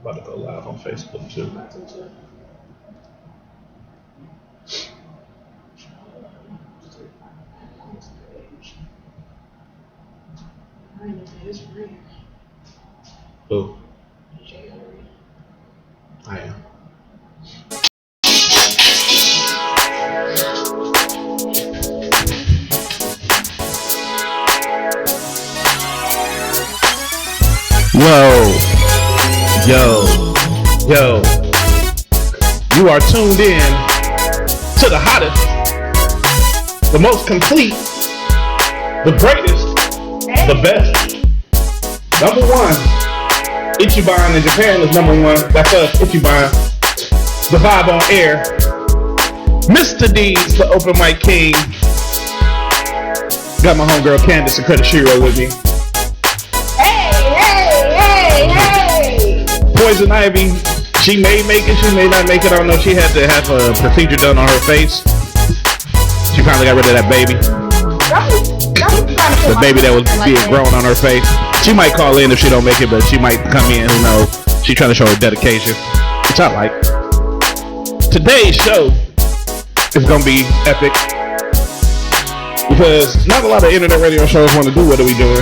About to go live on Facebook too. Who? I am. Yo, you are tuned in to the hottest, the most complete, the greatest, the best. Number one, Ichiban in Japan is number one. That's us, Ichiban. The vibe on air. Mr. D's, the open mic king. Got my homegirl Candace and Credit Shiro with me. Hey! Poison Ivy, she may make it, she may not make it. I don't know. She had to have a procedure done on her face. She finally got rid of that baby. The baby that was being grown on her face. She might call in if she don't make it, but she might come in, who knows. She's trying to show her dedication, which I like. Today's show is going to be epic because not a lot of internet radio shows want to do what are we doing,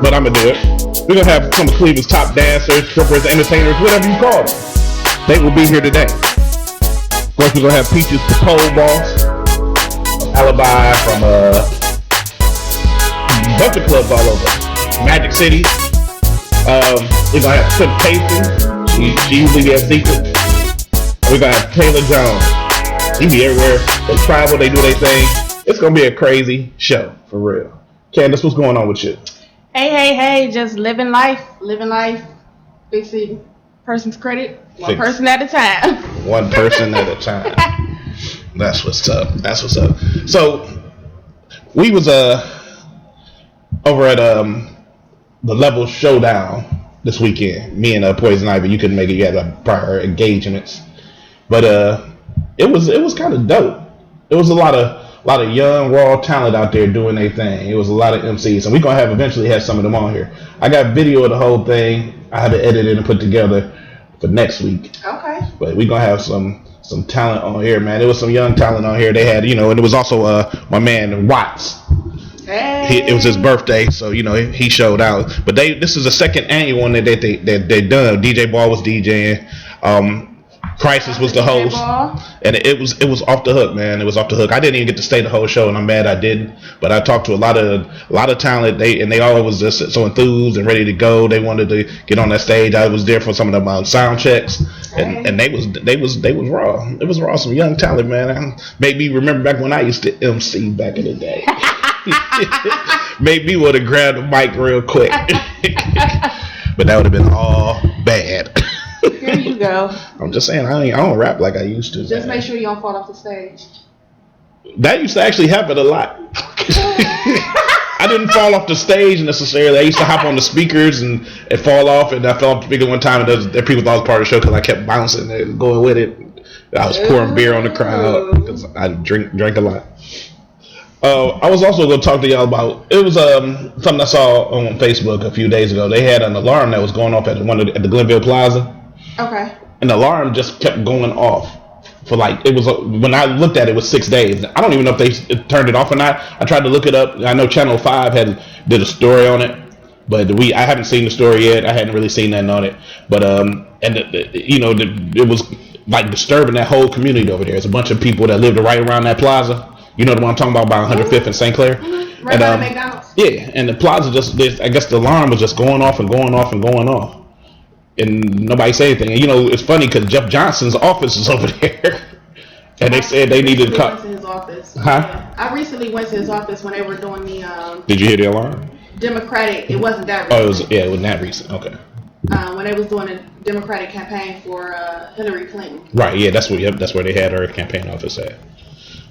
but I'm going to do it. We're going to have some of Cleveland's top dancers, strippers, entertainers, whatever you call them. They will be here today. Of course, we're going to have Peaches, the pole boss, Alibi from a bunch of clubs all over. Magic City. We're going to have Tim Payson. She usually gets secret. We're going to have Taylor Jones. She be everywhere. They travel, they do their thing. It's going to be a crazy show, for real. Candace, what's going on with you? Hey, just living life, fixing person's credit, one person at a time. One person at a time. That's what's up. So, we was over at the Level Showdown this weekend. Me and Poison Ivy, you couldn't make it. You had prior engagements, but it was kind of dope. It was a lot of young raw talent out there doing their thing. It was a lot of MCs, and we're gonna eventually have some of them on here. I got video of the whole thing. I had to edit it and put together for next week. Okay. But we're gonna have some talent on here, man. There was some young talent on here. They had, and it was also my man Watts. Hey. It was his birthday, so he showed out. But this is the second annual one that they done. DJ Ball was DJing. Crisis was the host, and it was off the hook, man. It was off the hook. I didn't even get to stay the whole show, and I'm mad I didn't. But I talked to a lot of talent. They all was just so enthused and ready to go. They wanted to get on that stage. I was there for some of the sound checks, and they was raw. It was raw. Some young talent, man. Made me remember back when I used to MC back in the day. Made me want to grab the mic real quick, but that would have been all bad. Here you go. I'm just saying, I don't rap like I used to. Just make sure you don't fall off the stage. That used to actually happen a lot. I didn't fall off the stage necessarily. I used to hop on the speakers and fall off, and I fell off the speaker one time, and people thought it was part of the show because I kept bouncing and going with it. I was pouring beer on the crowd because I drank a lot. I was also going to talk to y'all about, it was something I saw on Facebook a few days ago. They had an alarm that was going off at the Glenville Plaza. Okay. And the alarm just kept going off for when I looked at it, it was 6 days. I don't even know if they turned it off or not. I tried to look it up. I know Channel 5 did a story on it, but I haven't seen the story yet. I hadn't really seen nothing on it. But it was like disturbing that whole community over there. It's a bunch of people that lived right around that plaza. You know the one I'm talking about 105th and St. Clair? Mm-hmm. Right by McDonald's. Yeah, and the plaza I guess the alarm was just going off and going off and going off. And nobody said anything. And it's funny because Jeff Johnson's office is over there. And they said they needed to cut. I recently went to his office. Huh? Yeah. I recently went to his office when they were doing the Did you hear the alarm? Democratic. It wasn't that recent. It wasn't that recent. Okay. When they was doing a Democratic campaign for Hillary Clinton. Right, yeah, that's where they had her campaign office at.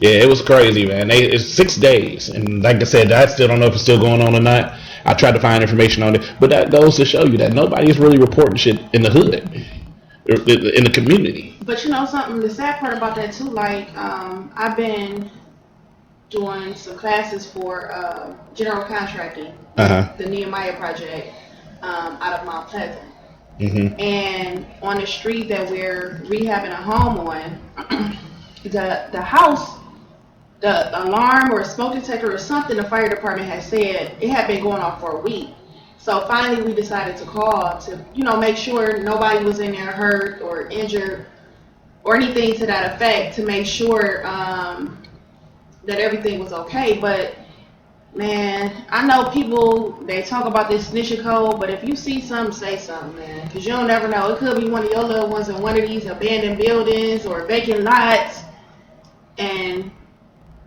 Yeah, it was crazy, man. It's 6 days, and like I said, I still don't know if it's still going on or not. I tried to find information on it, but that goes to show you that nobody's really reporting shit in the hood, in the community. But something, the sad part about that too, I've been doing some classes for general contracting, the Nehemiah project, out of Mount Pleasant. And on the street that we're rehabbing a home on, the house, the alarm or smoke detector or something, the fire department had said it had been going off for a week. So finally we decided to call to, make sure nobody was in there hurt or injured or anything to that effect, to make sure that everything was okay. But man, I know people, they talk about this snitching code, but if you see something, say something, man, because you don't never know. It could be one of your little ones in one of these abandoned buildings or vacant lots, and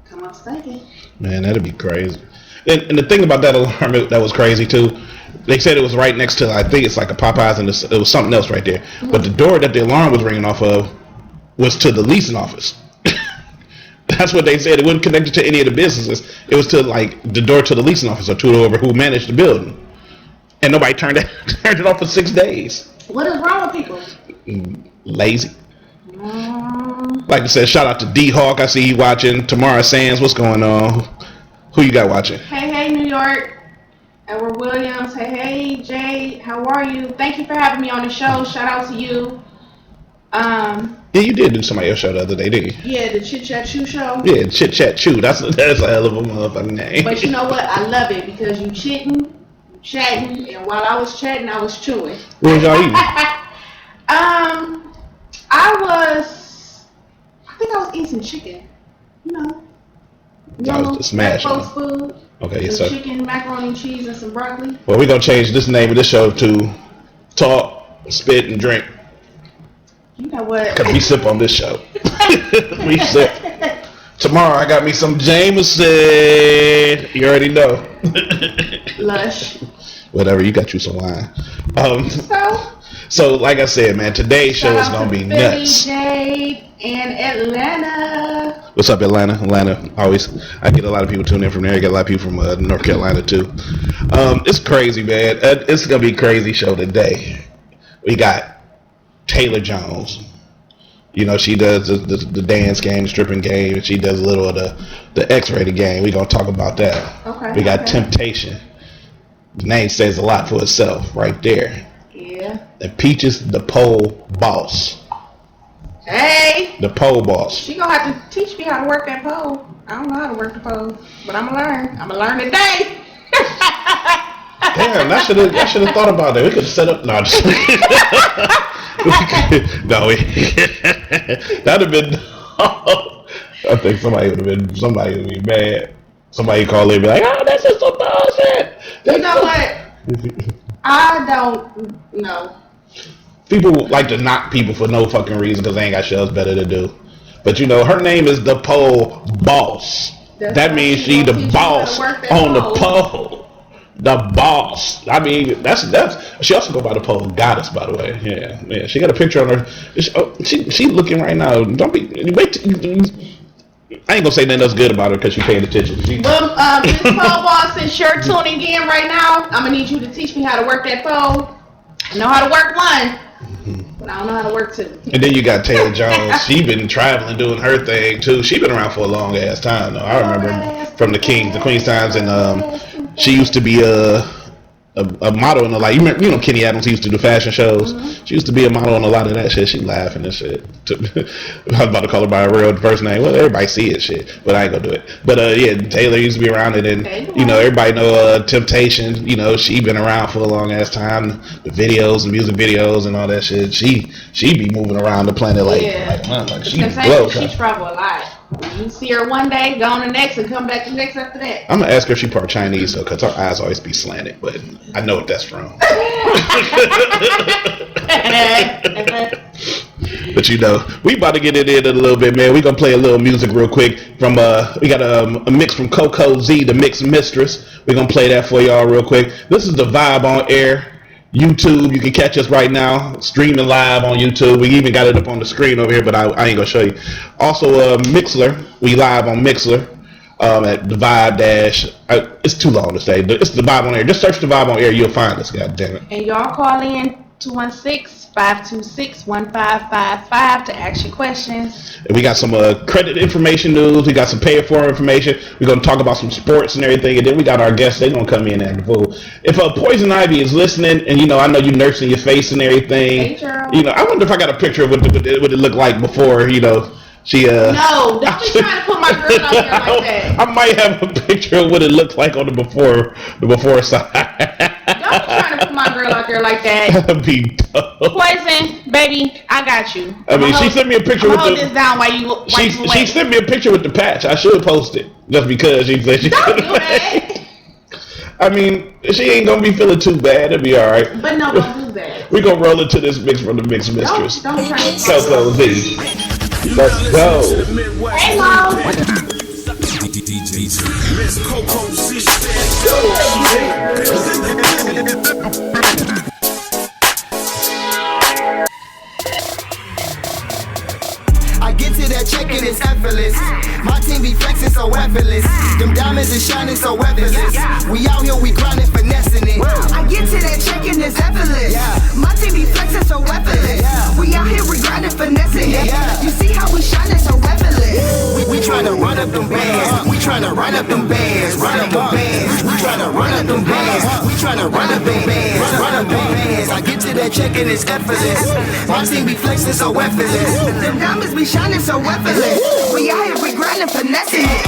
come up stinking. Man, that'd be crazy. And the thing about that alarm that was crazy too, they said it was right next to, I think it's like a Popeyes, and it was something else right there. But the door that the alarm was ringing off of was to the leasing office. That's what they said. It wasn't connected to any of the businesses. It was to like the door to the leasing office or to whoever who managed the building. And nobody turned it off for 6 days. What is wrong with people? Lazy. Like I said, shout out to D Hawk. I see you watching. Tamara Sands, what's going on? Who you got watching? Hey, New York. Edward Williams. Hey, Jay. How are you? Thank you for having me on the show. Shout out to you. Yeah, you did do somebody else's show the other day, didn't you? Yeah, the Chit Chat Chew show. Yeah, Chit Chat Chew. That's a hell of a motherfucking name. But you know what? I love it because you chatting, and while I was chatting, I was chewing. What was y'all eating? I think I was eating some chicken. That was the smash. Food. Okay, yes, some sir. Chicken, macaroni, cheese, and some broccoli. Well, we're gonna change this name of this show to Talk, Spit, and Drink. You know what? Because we sip on this show. We sip. Tomorrow I got me some Jameson. You already know. Lush. Whatever, you got you some wine. So like I said, man, today's show is gonna be nuts. Jade and Atlanta. What's up, Atlanta? I get a lot of people tuning in from there. I get a lot of people from North Carolina too. It's crazy, man. It's gonna be a crazy show today. We got Taylor Jones. She does the dance game, stripping game. She does a little of the X-rated game. We're going to talk about that. Okay. We got Temptation. The name says a lot for itself right there. Yeah. And Peaches, the pole boss. Hey. The pole boss. She going to have to teach me how to work that pole. I don't know how to work the pole, but I'm going to learn. I'm going to learn today. Damn, I should have thought about that. We could have set up. No, just that'd have been. I think somebody would be mad. Somebody call in and be like, "Oh, that's just some bullshit." You know what? I don't know. People like to knock people for no fucking reason because they ain't got shit else better to do. But her name is the pole boss. That means she the boss on the pole. The boss. I mean, that's. She also go by the pole goddess, by the way. Yeah. She got a picture on her. She looking right now. Don't be. Wait. I ain't gonna say nothing else good about her because she paying attention. Well, this pole boss, since you're tuning in right now, I'm gonna need you to teach me how to work that pole. I know how to work one, but I don't know how to work two. And then you got Taylor Jones. She been traveling, doing her thing too. She been around for a long ass time though. I remember from the Queen's times, and she used to be a model in a lot. You know Kenny Adams, he used to do fashion shows. She used to be a model in a lot of that shit. She laughing and shit. I was about to call her by her real first name. Well, everybody see it shit, but I ain't gonna do it. But yeah, Taylor used to be around it, and everybody know Temptation. She been around for a long ass time. The videos and music videos and all that shit. She be moving around the planet like she blow. She travel a lot. You see her one day, go on the next, and come back the next after that. I'm gonna ask her if she part Chinese though, cause her eyes always be slanted, but I know what that's from. But we about to get it in a little bit, man. We gonna play a little music real quick from we got a mix from Coco Z, the Mix Mistress. We're gonna play that for y'all real quick. This is the Vibe on Air. YouTube, you can catch us right now streaming live on YouTube. We even got it up on the screen over here, but I ain't gonna show you. Also Mixler, we live on Mixler at the Vibe Dash. It's too long to say. It's the Vibe on Air. Just search the Vibe on Air, you'll find us. God damn it. And y'all call in 216-526-1555 to ask your questions. And we got some credit information news. We got some pay it forward information. We're gonna talk about some sports and everything. And then we got our guests. They gonna come in and act the fool. If Poison Ivy is listening, and I know you nursing your face and everything. Hey, girl. I wonder if I got a picture of what it looked like before. She No, don't be trying to put my girl out there like that. I might have a picture of what it looked like on the before side. Don't be trying to put my girl out there like that. That'd be dope. Poison, baby, I got you. She sent me a picture with hold this down while you she sent me a picture with the patch. I should post it just because she said she don't do that. I mean, she ain't gonna be feeling too bad. It'll be all right. But no, don't do that. We gonna roll into this mix from the Mix Mistress. Don't try to Coco V. Let's go. Hey, Mom. Miss Coco C. I get to that check and it's effortless. My team be flexing so effortless. Them diamonds is shining so effortless. We out here, we grinding, finessing it. I get to that check and it's effortless. My team be flexing so effortless. We out here, we grinding, finessing it. You see how we shining so effortless. We tryna run up them bands. We tryna run up them bands. Run up them bands. We tryna run up them bands. We tryna run up them bands. Run up them bands. I get to that check and it's effortless. My team be flexing so effortless. Them diamonds be shining so effortless. We out here, we grinding, finessing it.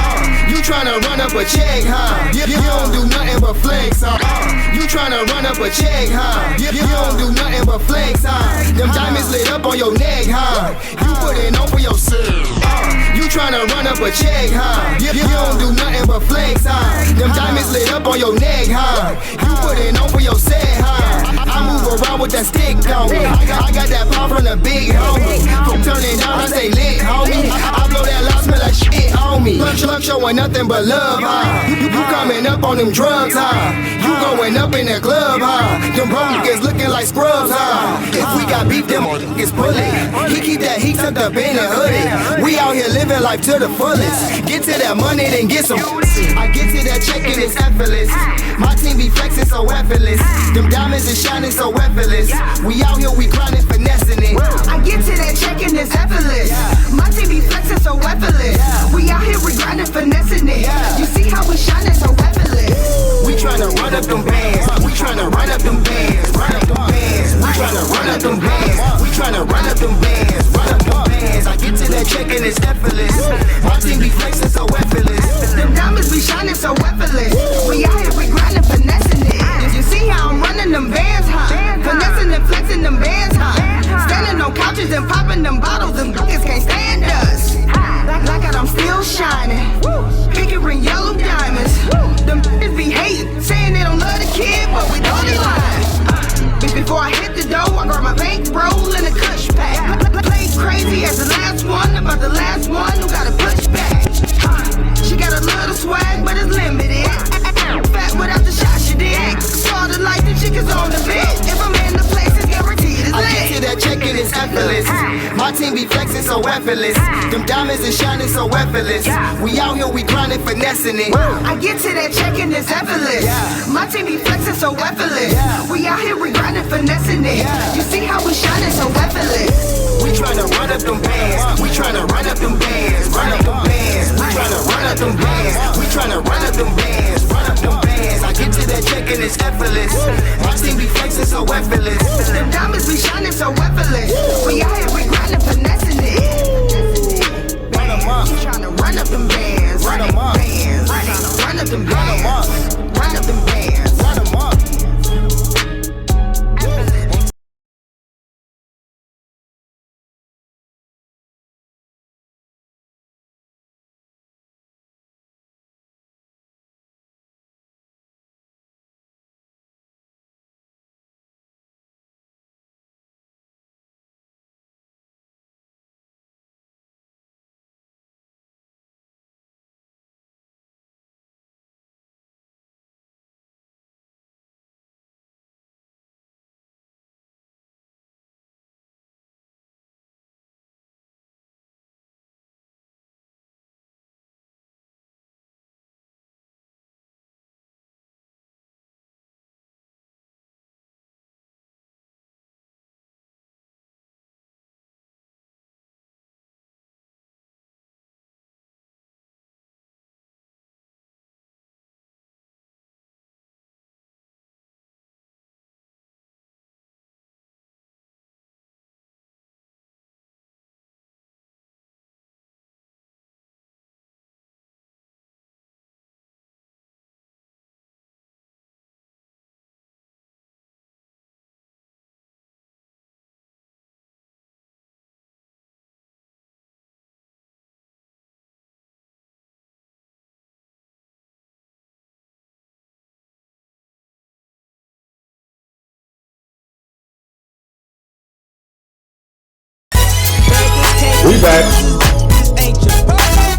You tryna run up a check, huh? You don't do nothing but flex, huh? You tryna run up a check, huh? You don't do nothing but flex, huh? Them diamonds lit up on your neck, huh? You put it on for yourself. You tryna run up a check, huh? You don't do nothing but flex, huh? Them diamonds lit up on your neck, huh? You put it on for yourself, huh? I move around with that stick on me. I got that power from the big homie. From turning down, I stay lit, homie. I blow that loud, smell like shit on me. Lunch showing nothing but love, huh? You coming up on them drugs, huh? You going up in the club, huh? Them broke niggas looking like scrubs, huh? If we got beef, them niggas bullet. He keep that heat tucked up in the hoodie. We out here living life to the fullest. Get to that money, then get some. I get to that check and it's effortless. My team be flexing so effortless. Them diamonds is shining so effortless. We out here, we grinding, finessing it. I get to that check and it's effortless. My team be flexing so effortless. We out here, we grinding, finessing it. You see how we shining so effortless. We tryna run up them bands. We tryna run up them bands. Run up them bands. We tryna run up them bands. We tryna run up them bands. Run up them bands. I get to that check and it's effortless. My team be flexing so effortless. Them diamonds be shining so effortless. We out here, we grinding, finessing it. You see how I'm running them bands, huh? Finessing and flexing them bands, huh? Standing on couches and popping them bottles, them niggas can't stand us. Like I'm still shining. Pinky ring, yellow diamonds. Them niggas be hating, saying they don't love the kid, but we know they lying. Before I hit the dough, I grab my bankroll and a kush pack. Play crazy as the last one, about the last one who got a push back. She got a little swag, but it's limited. Fat without the shot she did. Saw the light, the chick is on the bed. If I'm in the place, it's guaranteed it's lit. I get to that check and it's effortless. My team be flexing so effortless. Them diamonds is shining so effortless. We out here, we grinding, finessing it. I get to that check and it's effortless. My team be flexing so effortless. We out here, we grinding, finessing it. You see how we shining so effortless. We tryna run up them bands. We tryna run up them bands. Run up them bands. We tryna run up them bands. We tryna run up them bands. Run up them bands. I get to that check and it's effortless. My team be flexing so effortless. Them diamonds be shining so effortless. We out here, we grinding, finessing it. Run them up. We tryna run up them bands. Run them up. Run up them bands. Run up them bands. Run them up.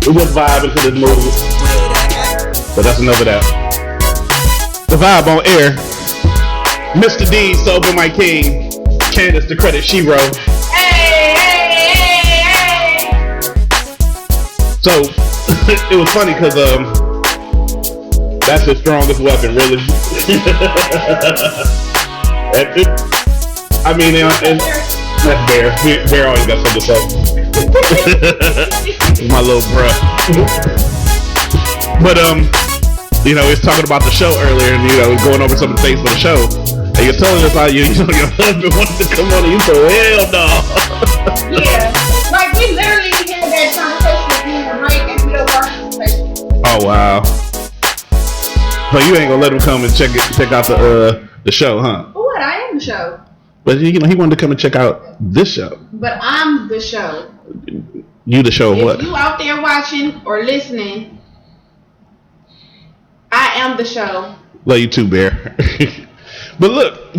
We was vibing to this movie. But that's enough of that. The vibe on air. Mr. D, Sober My King. Candace, the credit she wrote. Hey. So, it was funny because that's his strongest weapon, really. I mean, and that's Bear. Bear always got something to say. My little bruh. But you know, he's talking about the show earlier, and you know, going over some of the things for the show. And you're telling us how you know your husband wanted to come on, and you said, "Hell no." Yeah, like we literally had that conversation with you right in the middle of our conversation. Oh wow. So you ain't gonna let him come and check out the show, huh? What? I am the show. But you know, he wanted to come and check out this show. But I'm the show. You the show of what? If you out there watching or listening, I am the show. Love you too, Bear. But look,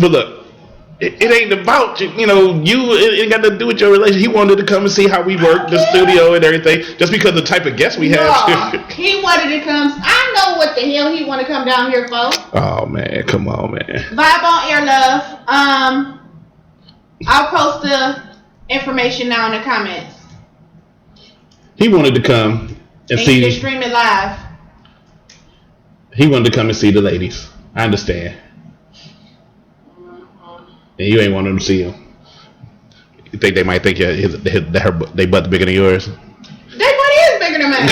it ain't about you. You know, it ain't got to do with your relationship. He wanted to come and see how we work the studio and everything, just because the type of guests we have. He wanted to come. I know what the hell he want to come down here for. Oh man, come on, man. Vibe on air, love. I'll post the information now in the comments. He wanted to come and see. You can stream it live. He wanted to come and see the ladies. I understand. And you ain't want them to see him. You think they might think they butt bigger than yours? They butt is bigger than mine.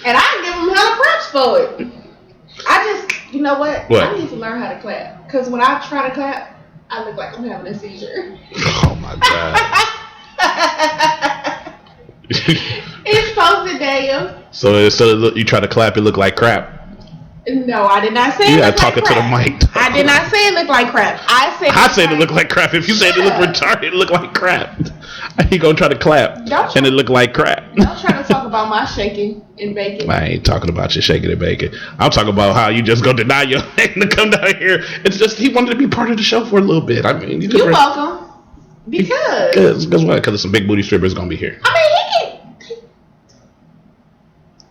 And I give them hella props for it. I just, you know what? I need to learn how to clap. Because when I try to clap, I look like I'm having a seizure. Oh my God. It's posted, Daniel. So you try to clap, it look like crap. No, I did not say you it gotta look talk like it crap. to the mic. I did not say it looked like crap. I said it looked like crap. If you said it looked retarded, it looked like crap. He gonna try to clap and it looked like crap. Don't try to talk about my shaking and baking. I ain't talking about you shaking and baking. I'm talking about how you just gonna deny your thing to come down here. It's just he wanted to be part of the show for a little bit. I mean, you're welcome. Because what? Because there's some big booty strippers gonna be here. I mean,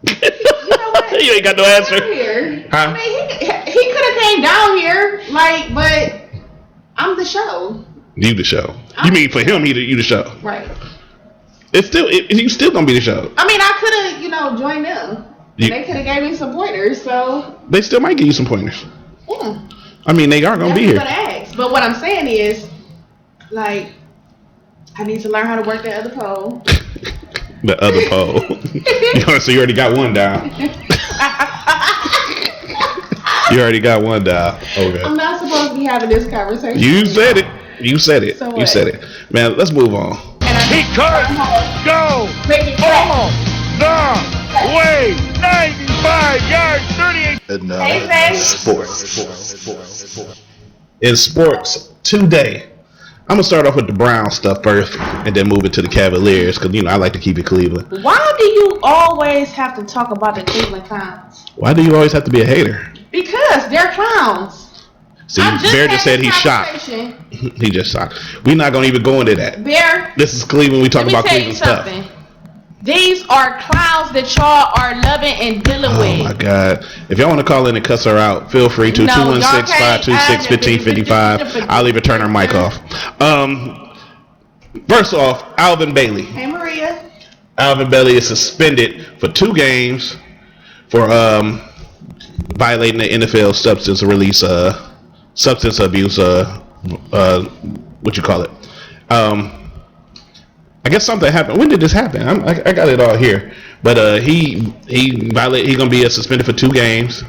you know what? You ain't got no answer. Here. Huh? I mean, he could have came down here, like, but I'm the show. You the show. You mean for him, you the show. Right. You still gonna be the show. I mean, I could have, joined them. They could have gave me some pointers, so. They still might give you some pointers. Yeah. I mean, they are gonna be here. Ask. But what I'm saying is, like, I need to learn how to work that other pole. The other pole. So you already got one down. You already got one down. Okay. I'm not supposed to be having this conversation. You said it. You said it. So you said it. Man, let's move on. Because go all the way 95 yards, 38. And sports. In sports today, I'm gonna start off with the Brown stuff first, and then move it to the Cavaliers because I like to keep it Cleveland. Why do you always have to talk about the Cleveland Clowns? Why do you always have to be a hater? Because they're clowns. See, Bear just said he's shocked. He just shocked. We're not gonna even go into that. Bear, this is Cleveland. We talk about Cleveland stuff. These are clowns that y'all are loving and dealing with. Oh my God. If y'all want to call in and cuss her out, feel free to 216-526-1555. I'll even turn her mic off. First off, Alvin Bailey. Hey Maria. Alvin Bailey is suspended for 2 games for violating the NFL substance abuse what you call it. I guess something happened. When did this happen? I got it all here. But he gonna be suspended for 2 games.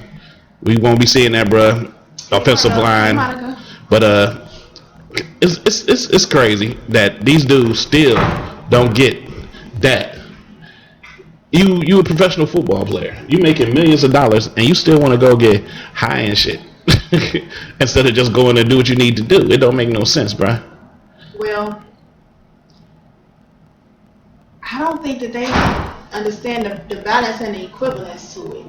We won't be seeing that, bruh. Offensive line. But it's crazy that these dudes still don't get that. You a professional football player. You making millions of dollars and you still want to go get high and shit instead of just going to do what you need to do. It don't make no sense, bruh. Well, I don't think that they understand the balance and the equivalence to it.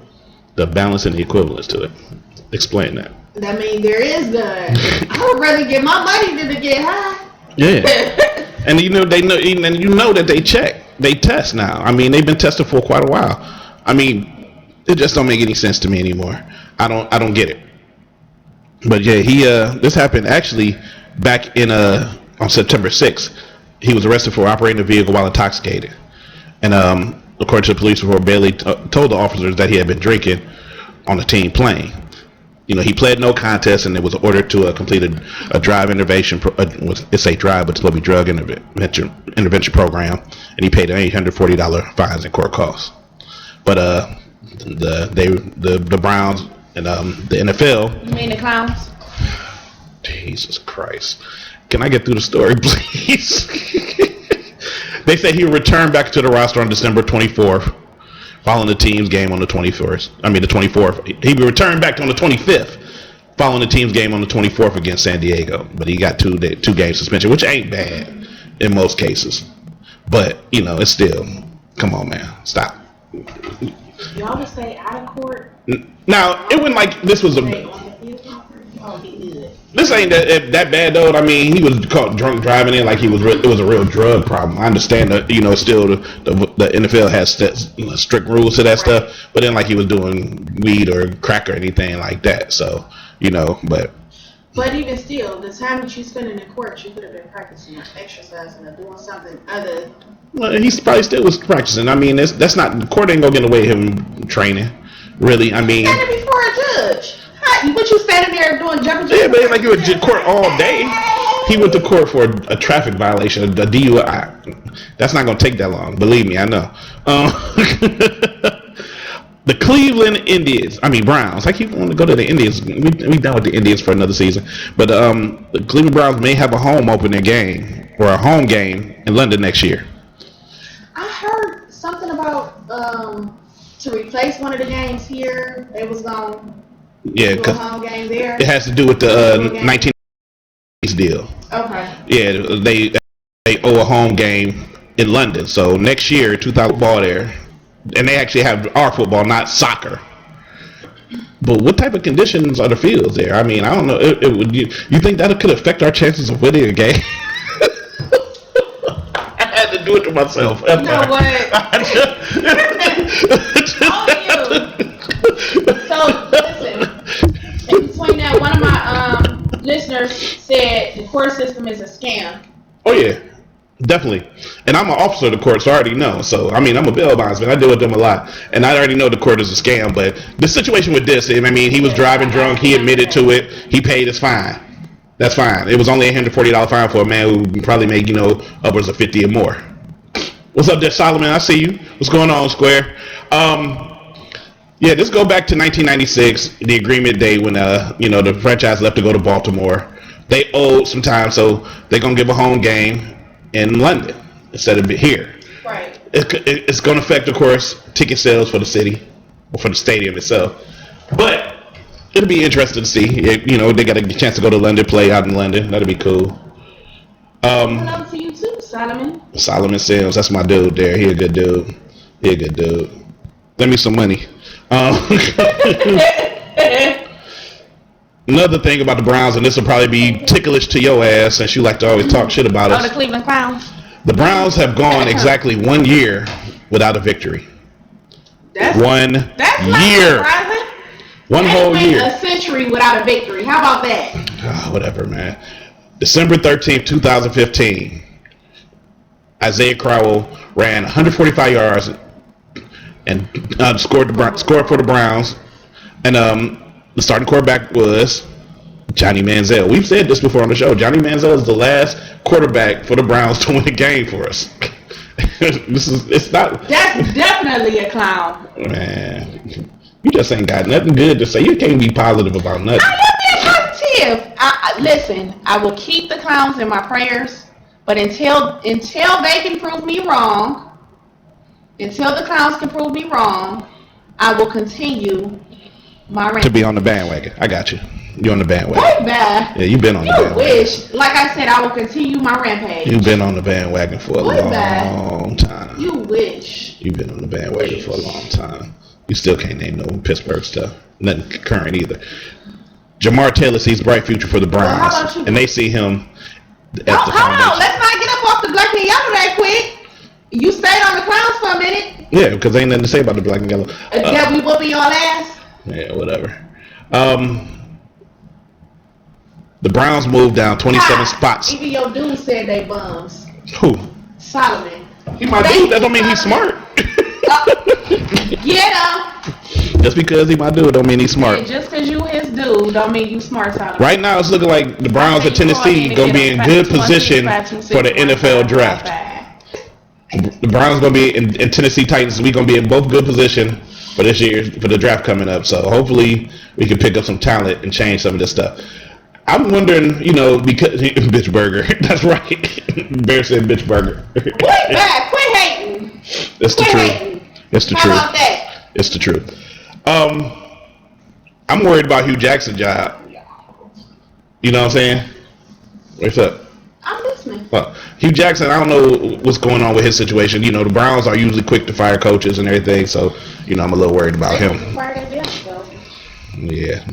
The balance and the equivalence to it. Explain that. I mean, there is I would rather get my money than to get high. Yeah. And they know that they check. they test now. I mean, they've been tested for quite a while. I mean, it just don't make any sense to me anymore. I don't get it. But yeah, this happened actually back in on September 6th. He was arrested for operating a vehicle while intoxicated, and according to the police report, Bailey told the officers that he had been drinking on the team plane. You know, he pled no contest, and it was ordered to complete a drive intervention. It's a drive, but it's going to be drug intervention program, and he paid an $840 fines and court costs. But the Browns and the NFL. You mean the clowns? Jesus Christ! Can I get through the story, please? They said he returned back to the roster on December 24th. Following the team's game on the 21st. I mean the 24th. He returned back on the 25th. Following the team's game on the 24th against San Diego. But he got two game suspension, which ain't bad in most cases. But, you know, it's still, come on, man. Stop. Y'all would stay out of court? Now, it wasn't like this was this ain't that bad though. I mean, he was caught drunk driving in like it was a real drug problem. I understand that, you know, still the NFL has strict rules to that stuff, but then like he was doing weed or crack or anything like that. So, you know, but even still, the time that you spend in the court, you could have been practicing or exercising or doing something other. Well, he probably still was practicing. I mean, that's not, the court ain't gonna get away with him training. Really, I mean. Standing before a judge. What you standing there doing jumping? Yeah, but it's like you were in court all day. He went to court for a traffic violation, a DUI. That's not gonna take that long. Believe me, I know. The Cleveland Browns. I keep wanting to go to the Indians. We done with the Indians for another season. But the Cleveland Browns may have a home opening game or a home game in London next year. I heard something about to replace one of the games here. It was going. Yeah, because home game there. It has to do with the 1980s deal. Okay. Yeah, they owe a home game in London. So next year, 2000 ball there, and they actually have our football, not soccer. But what type of conditions are the fields there? I mean, I don't know. You think that could affect our chances of winning a game? I had to do it to myself. You know what? So listen, in between that, one of my listeners said the court system is a scam. Oh yeah, definitely. And I'm an officer of the court, so I already know. So I mean, I'm a bail bondsman. I deal with them a lot, and I already know the court is a scam. But the situation with this, I mean, he was driving drunk. He admitted to it. He paid his fine. That's fine. It was only a $140 fine for a man who probably made, you know, upwards of 50 or more. What's up there, Solomon? I see you. What's going on, Square? Yeah, this go back to 1996, the agreement day when you know, the franchise left to go to Baltimore. They owed some time, so they're gonna give a home game in London instead of here. Right. It's gonna affect, of course, ticket sales for the city or for the stadium itself, but it'll be interesting to see. You know, they got a chance to go to London, play out in London. That'll be cool. Hello to you too, Solomon. Solomon Sims, that's my dude there. He a good dude. Lend me some money. Another thing about the Browns, and this will probably be ticklish to your ass since you like to always talk shit about us. The Cleveland Clowns. The Browns have gone exactly 1 year without a victory. That's one year. One whole year. A century without a victory. How about that? Whatever, man. December 13th, 2015. Isaiah Crowell ran 145 yards and scored for the Browns. And the starting quarterback was Johnny Manziel. We've said this before on the show. Johnny Manziel is the last quarterback for the Browns to win a game for us. It's not. That's definitely a clown. Man, you just ain't got nothing good to say. You can't be positive about nothing. I am being positive. Listen, I will keep the clowns in my prayers, but until they can prove me wrong, until the clowns can prove me wrong, I will continue my rampage. To be on the bandwagon. I got you. You're on the bandwagon. Way back. Yeah, you've been on the bandwagon. You wish. Like I said, I will continue my rampage. You've been on the bandwagon for a long time. You wish. You've been on the bandwagon for a long time. You still can't name no Pittsburgh stuff. Nothing current either. Jamar Taylor sees bright future for the Browns. Well, and they see him at the foundation. Hold on. Let's not get up off the black and yellow that quick. You stayed on the Clowns for a minute. Yeah, because ain't nothing to say about the black and yellow. That we whooping y'all ass. Yeah, whatever. The Browns moved down 27 spots. Even your dude said they bums. Who? Solomon. He my dude. That don't mean he's smart. Yeah. Just because he my dude don't mean he's smart. Yeah, just because you his dude don't mean you smart, Solomon. Right now, it's looking like the Browns at Tennessee gonna be in good position for the NFL draft. The Browns gonna be in Tennessee Titans. We gonna be in both good position for this year for the draft coming up. So hopefully we can pick up some talent and change some of this stuff. I'm wondering, because bitch burger. That's right. Bear said bitch burger. Quit hating. It's the truth. It's the truth. How about that? It's the truth. I'm worried about Hugh Jackson's job. You know what I'm saying? What's up? I'm listening. Well, Hugh Jackson, I don't know what's going on with his situation. The Browns are usually quick to fire coaches and everything, so I'm a little worried about him. Yeah.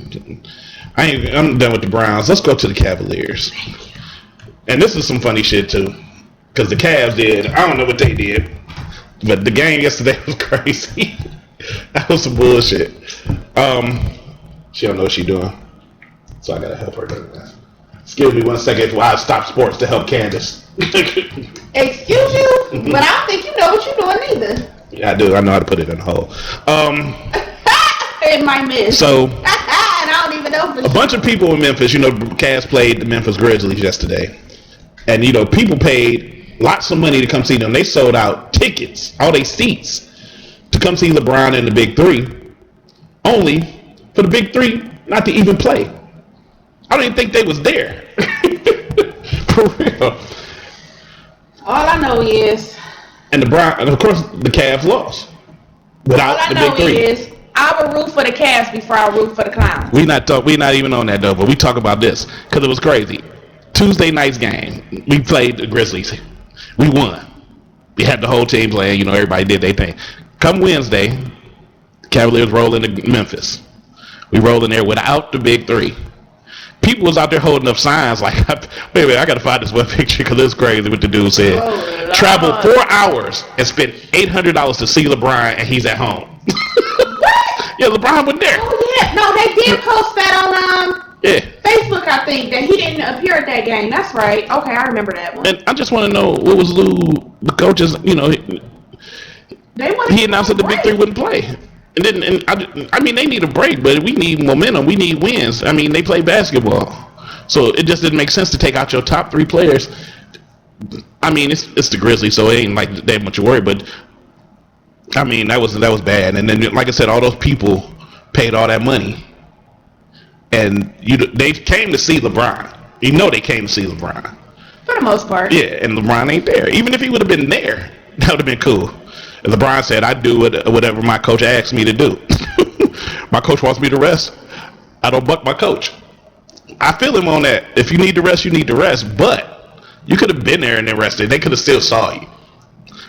I'm done with the Browns. Let's go to the Cavaliers. And this is some funny shit too, because the Cavs did. I don't know what they did, but the game yesterday was crazy. That was some bullshit. She don't know what she's doing, so I gotta help her do that. Excuse me 1 second while I stop sports to help Candace. Excuse you, but I don't think you know what you're doing either. Yeah, I do. I know how to put it in the hole. It might miss. So. And I don't even know for a bunch of people in Memphis, Cavs played the Memphis Grizzlies yesterday. And, people paid lots of money to come see them. They sold out tickets, all their seats, to come see LeBron and the Big Three. Only for the Big Three not to even play. I don't even think they was there. For real. All I know is. And of course, the Cavs lost. Without the Big Three. Is I would root for the Cavs before I root for the Clowns. We not even on that though, but we talk about this because it was crazy. Tuesday night's game, we played the Grizzlies. We won. We had the whole team playing. Everybody did their thing. Come Wednesday, Cavaliers roll into Memphis. We roll in there without the Big Three. People was out there holding up signs like, wait a minute, I gotta find this one picture because it's crazy what the dude said. Oh, traveled 4 hours and spent $800 to see LeBron and he's at home. Yeah, LeBron was there. Oh yeah, no, they did post that on Facebook. I think that he didn't appear at that game. That's right. Okay, I remember that one. And I just want to know what was Lou, the coaches. He announced that the Big Three wouldn't play. I mean, they need a break, but we need momentum. We need wins. I mean, they play basketball, so it just didn't make sense to take out your top 3 players. I mean, it's the Grizzlies, so it ain't like that much to worry. But I mean, that was bad. And then, like I said, all those people paid all that money, and they came to see LeBron. They came to see LeBron for the most part. Yeah, and LeBron ain't there. Even if he would have been there, that would have been cool. And LeBron said, "I do whatever my coach asks me to do. My coach wants me to rest. I don't buck my coach." I feel him on that. If you need to rest, you need to rest. But you could have been there and then rested. They could have still saw you.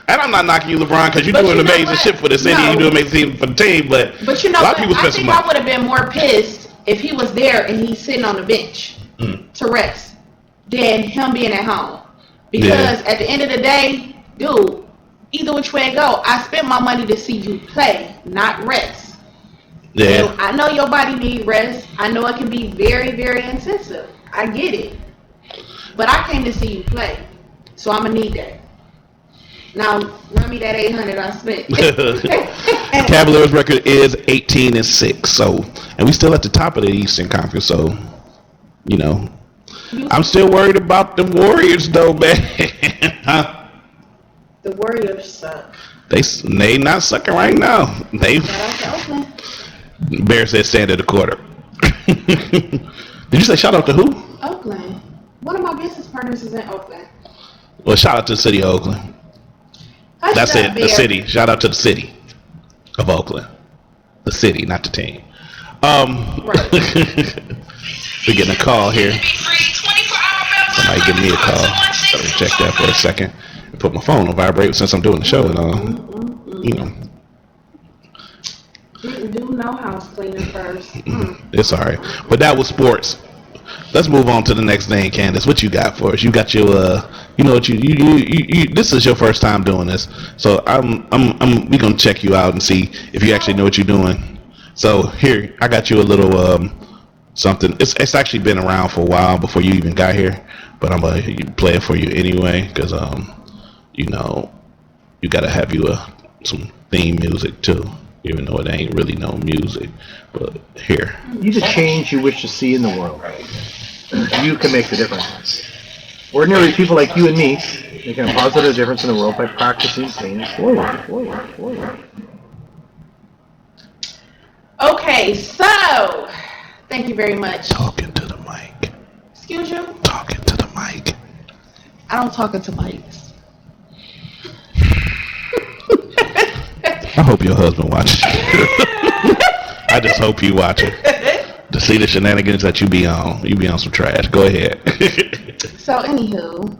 And I'm not knocking you, LeBron, because you're doing amazing shit for the city. You do amazing for the team. But a lot of people spend some money. I would have been more pissed if he was there and he's sitting on the bench to rest than him being at home. Because at the end of the day, dude, either which way it go, I spent my money to see you play, not rest. Yeah. I know your body needs rest. I know it can be very, very intensive. I get it. But I came to see you play. So I'm going to need that. Now, run me that 800 I spent. Cavaliers record is 18-6. So, and we still at the top of the Eastern Conference. So, I'm still worried about the Warriors, though, man. Huh? The Warriors suck. They not sucking right now. Bear said stand at the quarter. Did you say shout out to who? Oakland. One of my business partners is in Oakland. Well, shout out to the city of Oakland. That's it. The city. Shout out to the city of Oakland. The city, not the team. Right. We're getting a call here. Somebody give me a call. Let me check that for a second. Put my phone on vibrate since I'm doing the show and Didn't do no house cleaning first. It's alright. But that was sports. Let's move on to the next thing, Candace. What you got for us? You got your You know what you this is your first time doing this, so we gonna check you out and see if you actually know what you're doing. So here, I got you a little something. It's actually been around for a while before you even got here, but I'm gonna play it for you anyway because you know you gotta have you some theme music too, even though it ain't really no music. But here, You the change you wish to see in the world. You can make the difference. Ordinary people like you and me making a positive difference in the world by practicing paying it forward. Okay, so thank you very much. talking to the mic. Excuse you? Talking to the mic. I don't talk into mics. I hope your husband watches. I just hope you watching to see the shenanigans that you be on. You be on some trash. Go ahead. So anywho,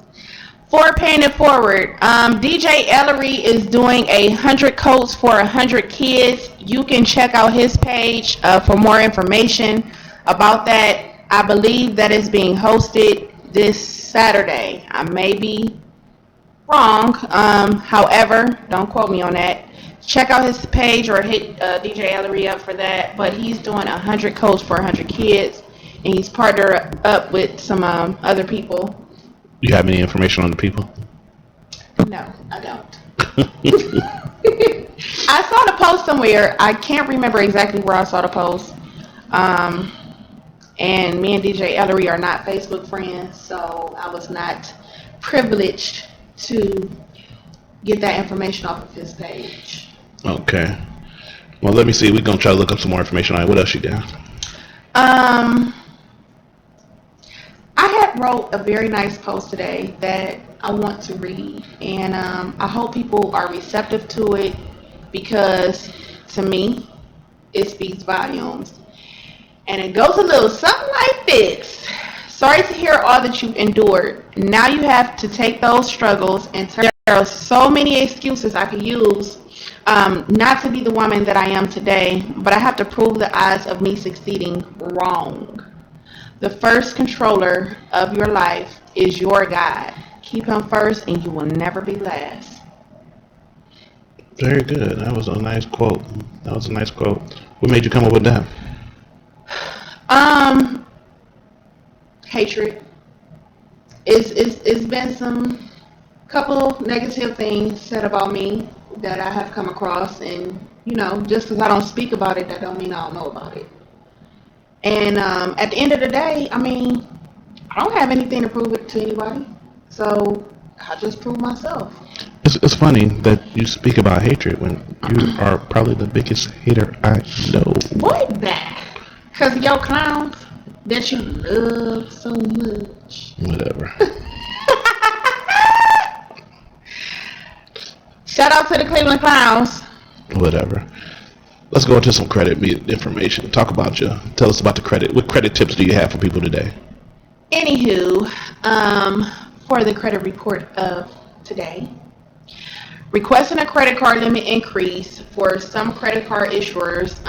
for paying it forward, DJ Ellery is doing 100 coats for 100 kids. You can check out his page for more information about that. I believe that is being hosted this Saturday. I may be wrong. However, don't quote me on that. Check out his page or hit DJ Ellery up for that. But he's doing 100 coats for 100 kids, and he's partnered up with some other people. You have any information on the people? No, I don't. I saw the post somewhere. I can't remember exactly where I saw the post. And me and DJ Ellery are not Facebook friends, so I was not privileged to get that information off of his page. Okay. Well, let me see. We're gonna try to look up some more information on it. What else you got? I had wrote a very nice post today that I want to read, and I hope people are receptive to it because, to me, it speaks volumes. And it goes a little something like this. Sorry to hear all that you've endured. Now you have to take those struggles and turn. There are so many excuses I could use not to be the woman that I am today, but I have to prove the odds of me succeeding wrong. The first controller of your life is your God. Keep him first and you will never be last. Very good. That was a nice quote. What made you come up with that? Hatred. It's been some couple negative things said about me that I have come across, and just because I don't speak about it, that don't mean I don't know about it. And at the end of the day, I mean, I don't have anything to prove it to anybody, so I just prove myself. It's funny that you speak about hatred when you are probably the biggest hater I know. What that? Because of your clowns that you love so much. Whatever. Shout out to the Cleveland Clowns. Whatever. Let's go into some credit information. Talk about you. Tell us about the credit. What credit tips do you have for people today? Anywho, for the credit report of today, requesting a credit card limit increase for some credit card issuers.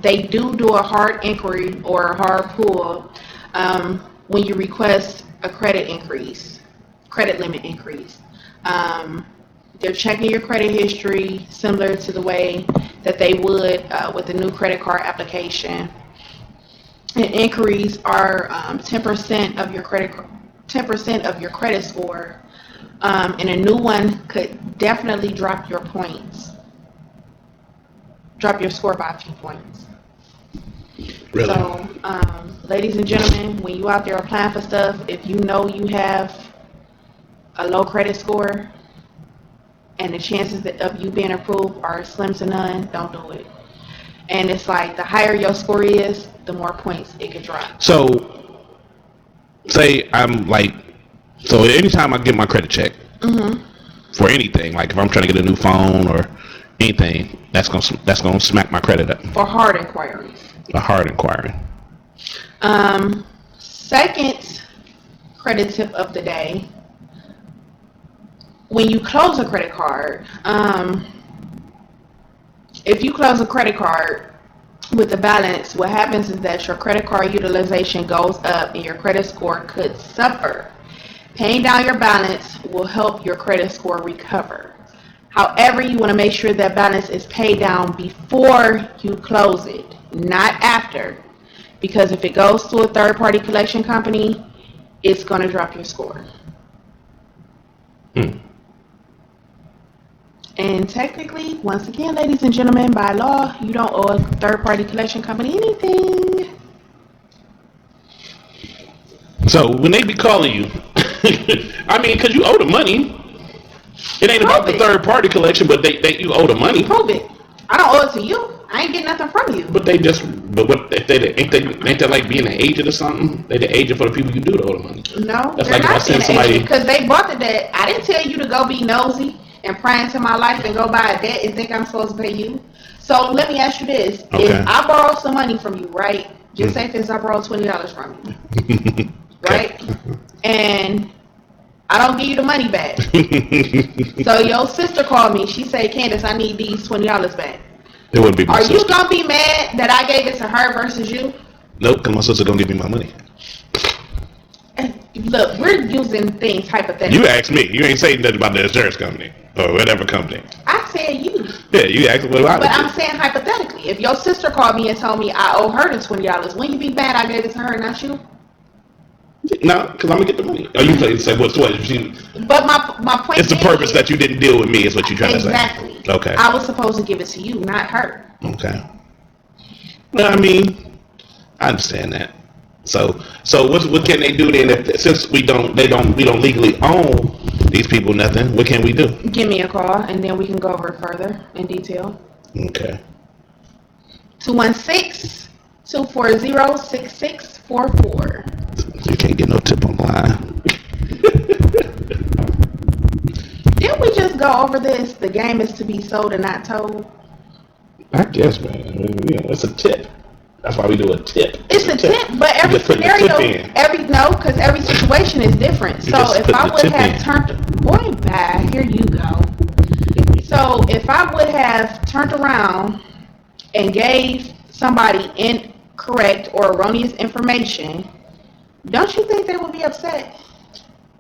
They do a hard inquiry or a hard pull when you request a credit limit increase. They're checking your credit history similar to the way that they would with a new credit card application. And inquiries are 10% of your credit score. And a new one could definitely drop your score by a few points. Really? So, ladies and gentlemen, when you out there applying for stuff, if you know you have a low credit score and the chances of you being approved are slim to none, don't do it. And it's like the higher your score is, the more points it could drop. So, say so anytime I get my credit check for anything, like if I'm trying to get a new phone or anything, that's gonna smack my credit up. For hard inquiries. A hard inquiry. Second credit tip of the day. When you close a credit card, if you close a credit card with a balance, what happens is that your credit card utilization goes up and your credit score could suffer. Paying down your balance will help your credit score recover. However, you want to make sure that balance is paid down before you close it, not after. Because if it goes to a third-party collection company, it's going to drop your score. And technically, once again, ladies and gentlemen, by law, you don't owe a third-party collection company anything. So when they be calling you, I mean, because you owe the money. It ain't about the third party collection, but they you owe the money. Prove it. I don't owe it to you. I ain't getting nothing from you. But what if they ain't they like being an agent or something? They the agent for the people you do owe the money. No, that's they're like if I not send being somebody because they bought the debt. I didn't tell you to go be nosy and pry into my life and go buy a debt and think I'm supposed to pay you. So let me ask you this: If I borrow some money from you, right? Just say for instance, I borrow $20 from you, right? And I don't give you the money back. So your sister called me. She said, "Candace, I need these $20 back." It wouldn't be my sister. Are you gonna be mad that I gave it to her versus you? Nope, because my sister gonna give me my money. Look, we're using things hypothetically. You asked me. You ain't saying nothing about the insurance company or whatever company. I said you. Yeah, you asked what I. But I'm saying hypothetically, if your sister called me and told me I owe her the $20, wouldn't you be mad I gave it to her and not you? No, because I'm gonna get the money. Oh, you say what's what? But my point. It's the purpose that you didn't deal with me. Is what you're trying to say. Exactly. Okay. I was supposed to give it to you, not her. Okay. Well, I mean, I understand that. So what can they do then? If since we don't legally own these people nothing, what can we do? Give me a call and then we can go over it further in detail. Okay. 216-240-6644. You can't get no tip online. Didn't we just go over this? The game is to be sold and not told. I guess, man. I mean, it's a tip. That's why we do a tip. It's a tip, but every scenario, because every situation is different. So if I would have here you go. So if I would have turned around and gave somebody incorrect or erroneous information, don't you think they would be upset?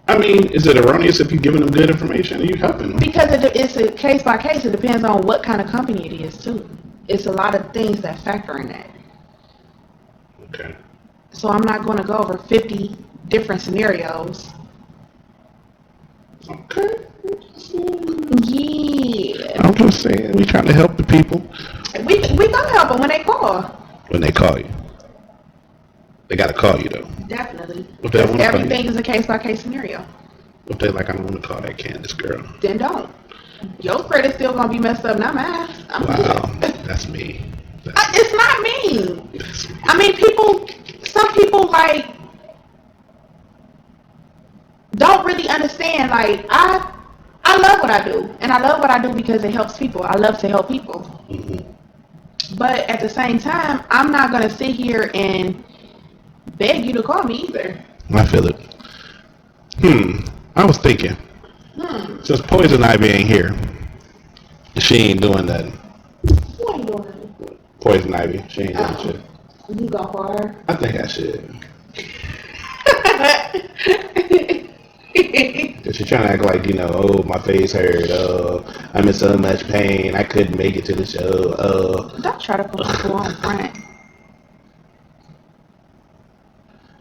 I mean, is it erroneous if you're giving them good information? Are you helping them? Because it's a case by case. It depends on what kind of company it is, too. It's a lot of things that factor in that. Okay. So I'm not going to go over 50 different scenarios. Okay. Yeah. I'm just saying, we trying to help the people. We gonna help them when they call. When they call you. They gotta call you, though. Definitely. If they wanna Everything is a case-by-case scenario. If they're like, I don't want to call that Candace girl. Then don't. Your credit's still gonna be messed up, not mine. Wow, that's me. It's not me. I mean, some people like don't really understand. Like I love what I do, and I love what I do because it helps people. I love to help people. Mm-hmm. But at the same time, I'm not gonna sit here and beg you to call me either. I feel it. I was thinking. Since Poison Ivy ain't here, she ain't doing nothing. Who ain't doing nothing? Poison Ivy, she ain't doing shit. You go for her. I think I should. Cause she's trying to act like, oh, my face hurt. Oh, I'm in so much pain. I couldn't make it to the show. Oh. Don't try to put people on front.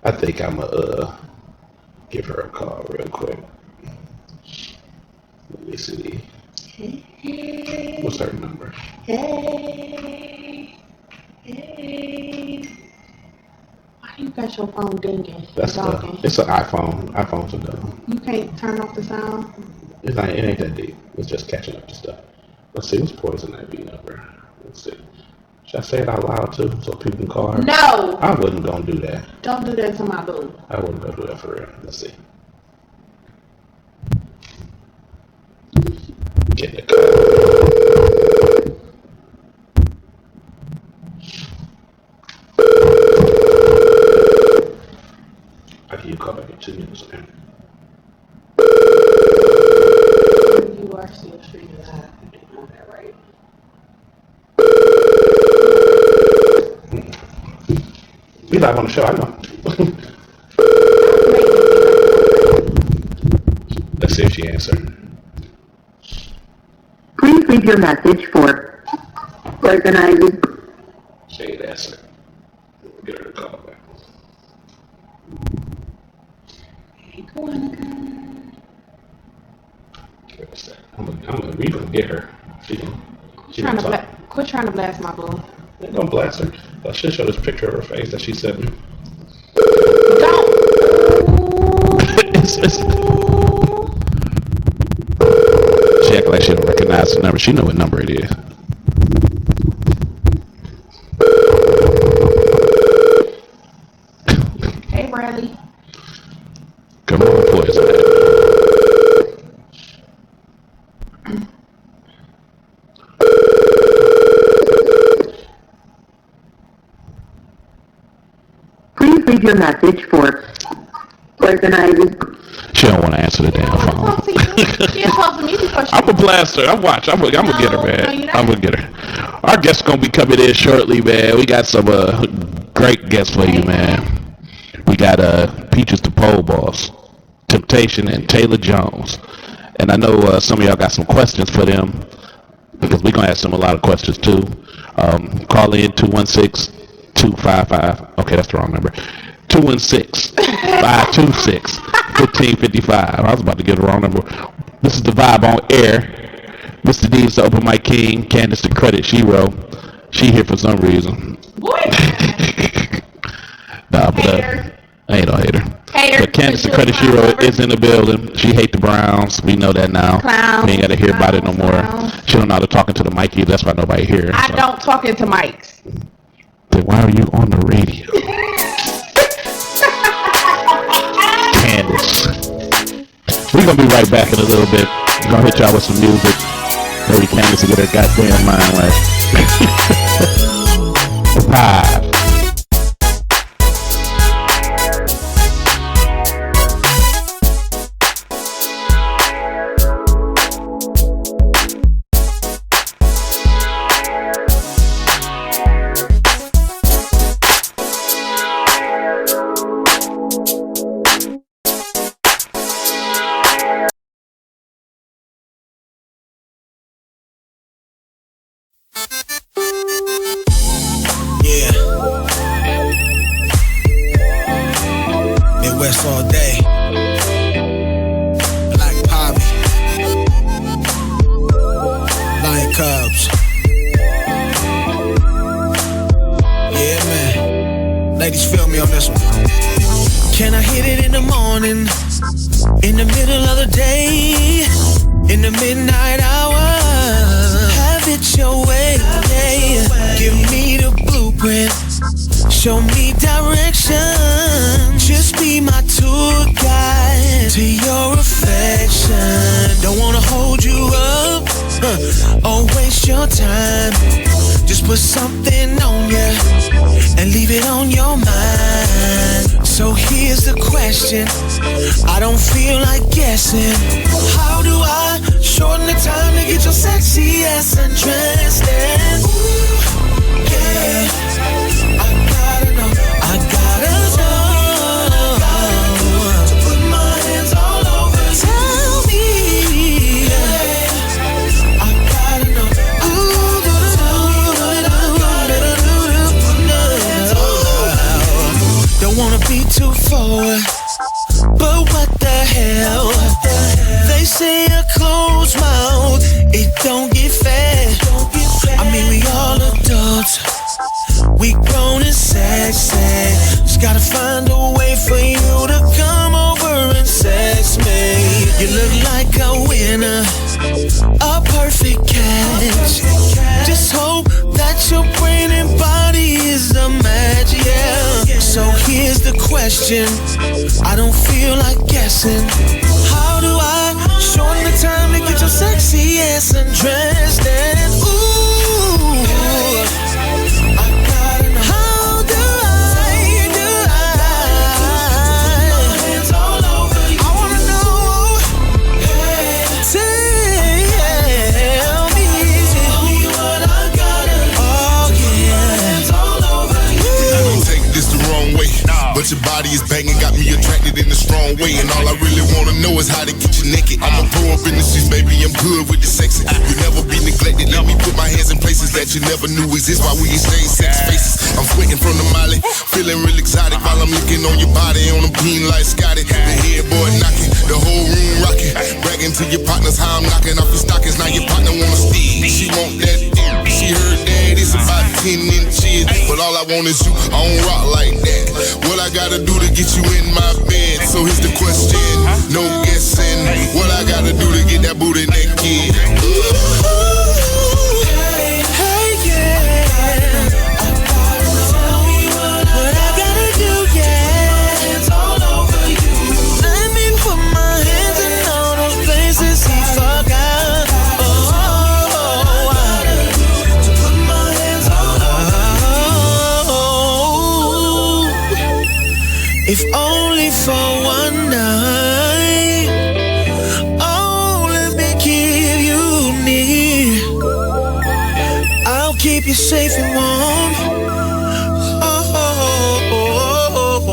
I think I'm give her a call real quick. Let me see. Hey. What's her number? Hey. Why you got your phone dinging? It's an iPhone. iPhones are dumb. You can't turn off the sound? It ain't that deep. It's just catching up to stuff. Let's see, what's Poison Ivy number? Let's see. Should I say it out loud too so people can call her? No! I wasn't gonna do that. Don't do that to my boo. I wasn't gonna do that for real. Let's see. Get the call. I'll give you a call back in 2 minutes, okay? You are still streaming live. You do know that, right? We live on the show, I know. she answer? Please leave your message for organizing. She ain't answer. Get her to call back. We gonna get her. Quit trying to blast my boo. Ain't gonna blast her. I should show this picture of her face that she sent me. Don't. She act like she don't recognize the number. She know what number it is. Hey, Bradley. Come on, poison. Please leave your message for organizing. She don't want to answer the damn phone. She'll talk to me before she. I'm a blaster. I'm watching. I'm gonna get her, man. I'm gonna get her. Our guest's gonna be coming in shortly, man. We got some great guests for you, man. We got Peaches the Pole Boss, Temptation, and Taylor Jones. And I know some of y'all got some questions for them because we're gonna ask them a lot of questions too. Call in 216-255. Okay, that's the wrong number. 216-526-1555. I was about to get the wrong number. This is the vibe on air. Mr. D is the open mic king. Candace the credit shero. She here for some reason. Nah, but I ain't no hater. But Candace the credit shero is in the building. She hate the Browns. We know that now. Clown. We ain't got to hear about it no more. She don't know how to talk into the mic either. That's why nobody here. I don't talk into mics. Then why are you on the radio? Candace. We're gonna be right back in a little bit. We're gonna hit y'all with some music. Maybe Candace will get her goddamn mind right. Live. All day, Black Poppy, Lion Cubs. Yeah, man. Ladies, feel me on this one. Can I hit it in the morning, in the middle of the day, in the midnight hour? Have it your way, give me the blueprint, show me direction. Just be my tour guide to your affection. Don't wanna hold you up or waste your time. Just put something on ya and leave it on your mind. So here's the question, I don't feel like guessing. How do I shorten the time to get your sexy ass undressed? And ooh, yeah, I gotta know, I gotta know. Wanna be too forward, but what the hell? They say a closed mouth, it don't get fed. I mean, we all adults, we grown and sexy. Just gotta find a way for you to come over and sex me. You look like a winner, a perfect catch. Just hope that your brain and body is a match, yeah. So here's the question, I don't feel like guessing. How do I shorten the time to get your sexy ass undressed? And ooh, I gotta know. How do I put my hands all over you? I wanna know. Tell me what I gotta. Oh yeah, hands all over you. Take this the wrong way, but but your body is banging, got me attracted in a strong way. And all I really wanna know is how to get you naked. I'm a pro up in the streets, baby, I'm good with the sexy. You never be neglected, let me put my hands in places that you never knew exist. While we exchange sex faces, I'm sweating from the molly, feeling real exotic while I'm looking on your body on a beam like Scotty. The headboard knocking, the whole room rocking, bragging to your partners how I'm knocking off your stockings. Now your partner wanna steal, she want that. She heard that it's about 10 inches, but all I want is you. I don't rock like that. What I gotta do to get you in my bed? So here's the question, no guessing. What I gotta do to get that booty naked? If only for one night, oh, let me keep you near. I'll keep you safe and warm. Oh, oh, oh,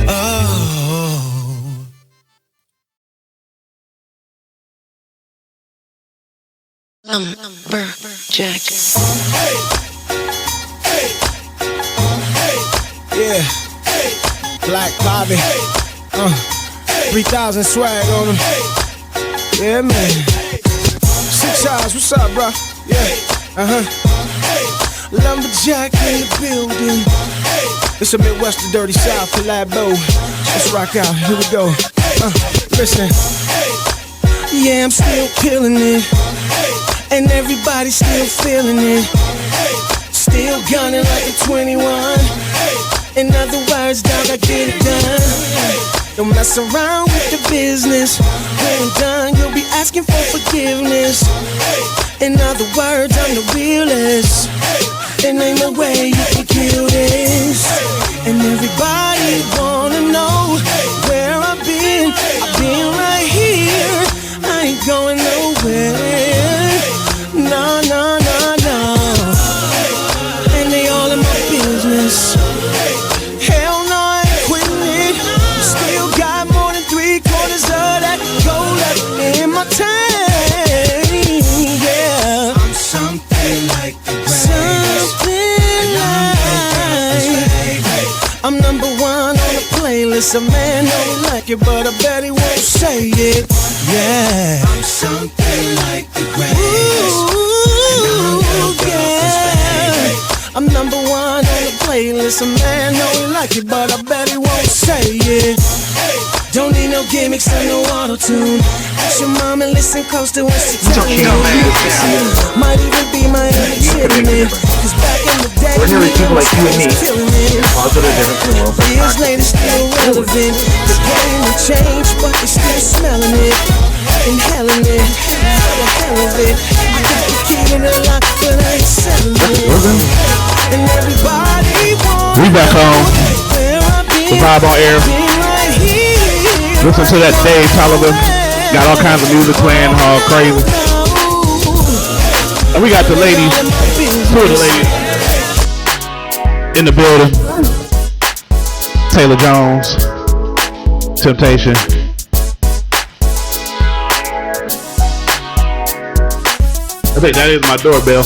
oh. Lumberjack. Yeah. Black Bobby, 3,000 swag on him. Yeah, man. 6 eyes, what's up, bro? Yeah, Lumberjack in the building. It's a Midwestern Dirty South collabo. Let's rock out, here we go. Listen. Yeah, I'm still killing it, and everybody's still feeling it. Still gunning like a 21. In other words, dog, I get it done. Don't mess around with the business. When I'm done, you'll be asking for forgiveness. In other words, I'm the realest. And ain't no way you can kill this. And everybody wanna know where I've been. I've been right here. I ain't going nowhere. No, no, no, no. And they all in my business. Hell no, I ain't quitting it. Still got more than 3/4 of that gold left in my tank. Yeah, I'm something like the greatest. Something like I'm number one on the playlist. A man don't like it, but I bet he won't say it. Yeah, I'm something like the greatest. Ooh, yeah. I'm number one on the playlist. A man don't like it, but I bet he won't say it. Don't need no gimmicks and no auto-tune. Ask your mom and listen close to what she telling you. Might even be my illegitimate. Cause back in the day, ordinary people like you and me, positive difference in the world. Years later, still relevant. The game will change, but you're still smelling it. Inhaling it, for the hell of it. I got the key to the lock, but I ain't selling it. And everybody wants We back home. The vibe on air. Listen to that Dave Tolliver. Got all kinds of music playing, all crazy. And we got the ladies, two of the ladies in the building. Taylor Jones, Temptation. I think that is my doorbell.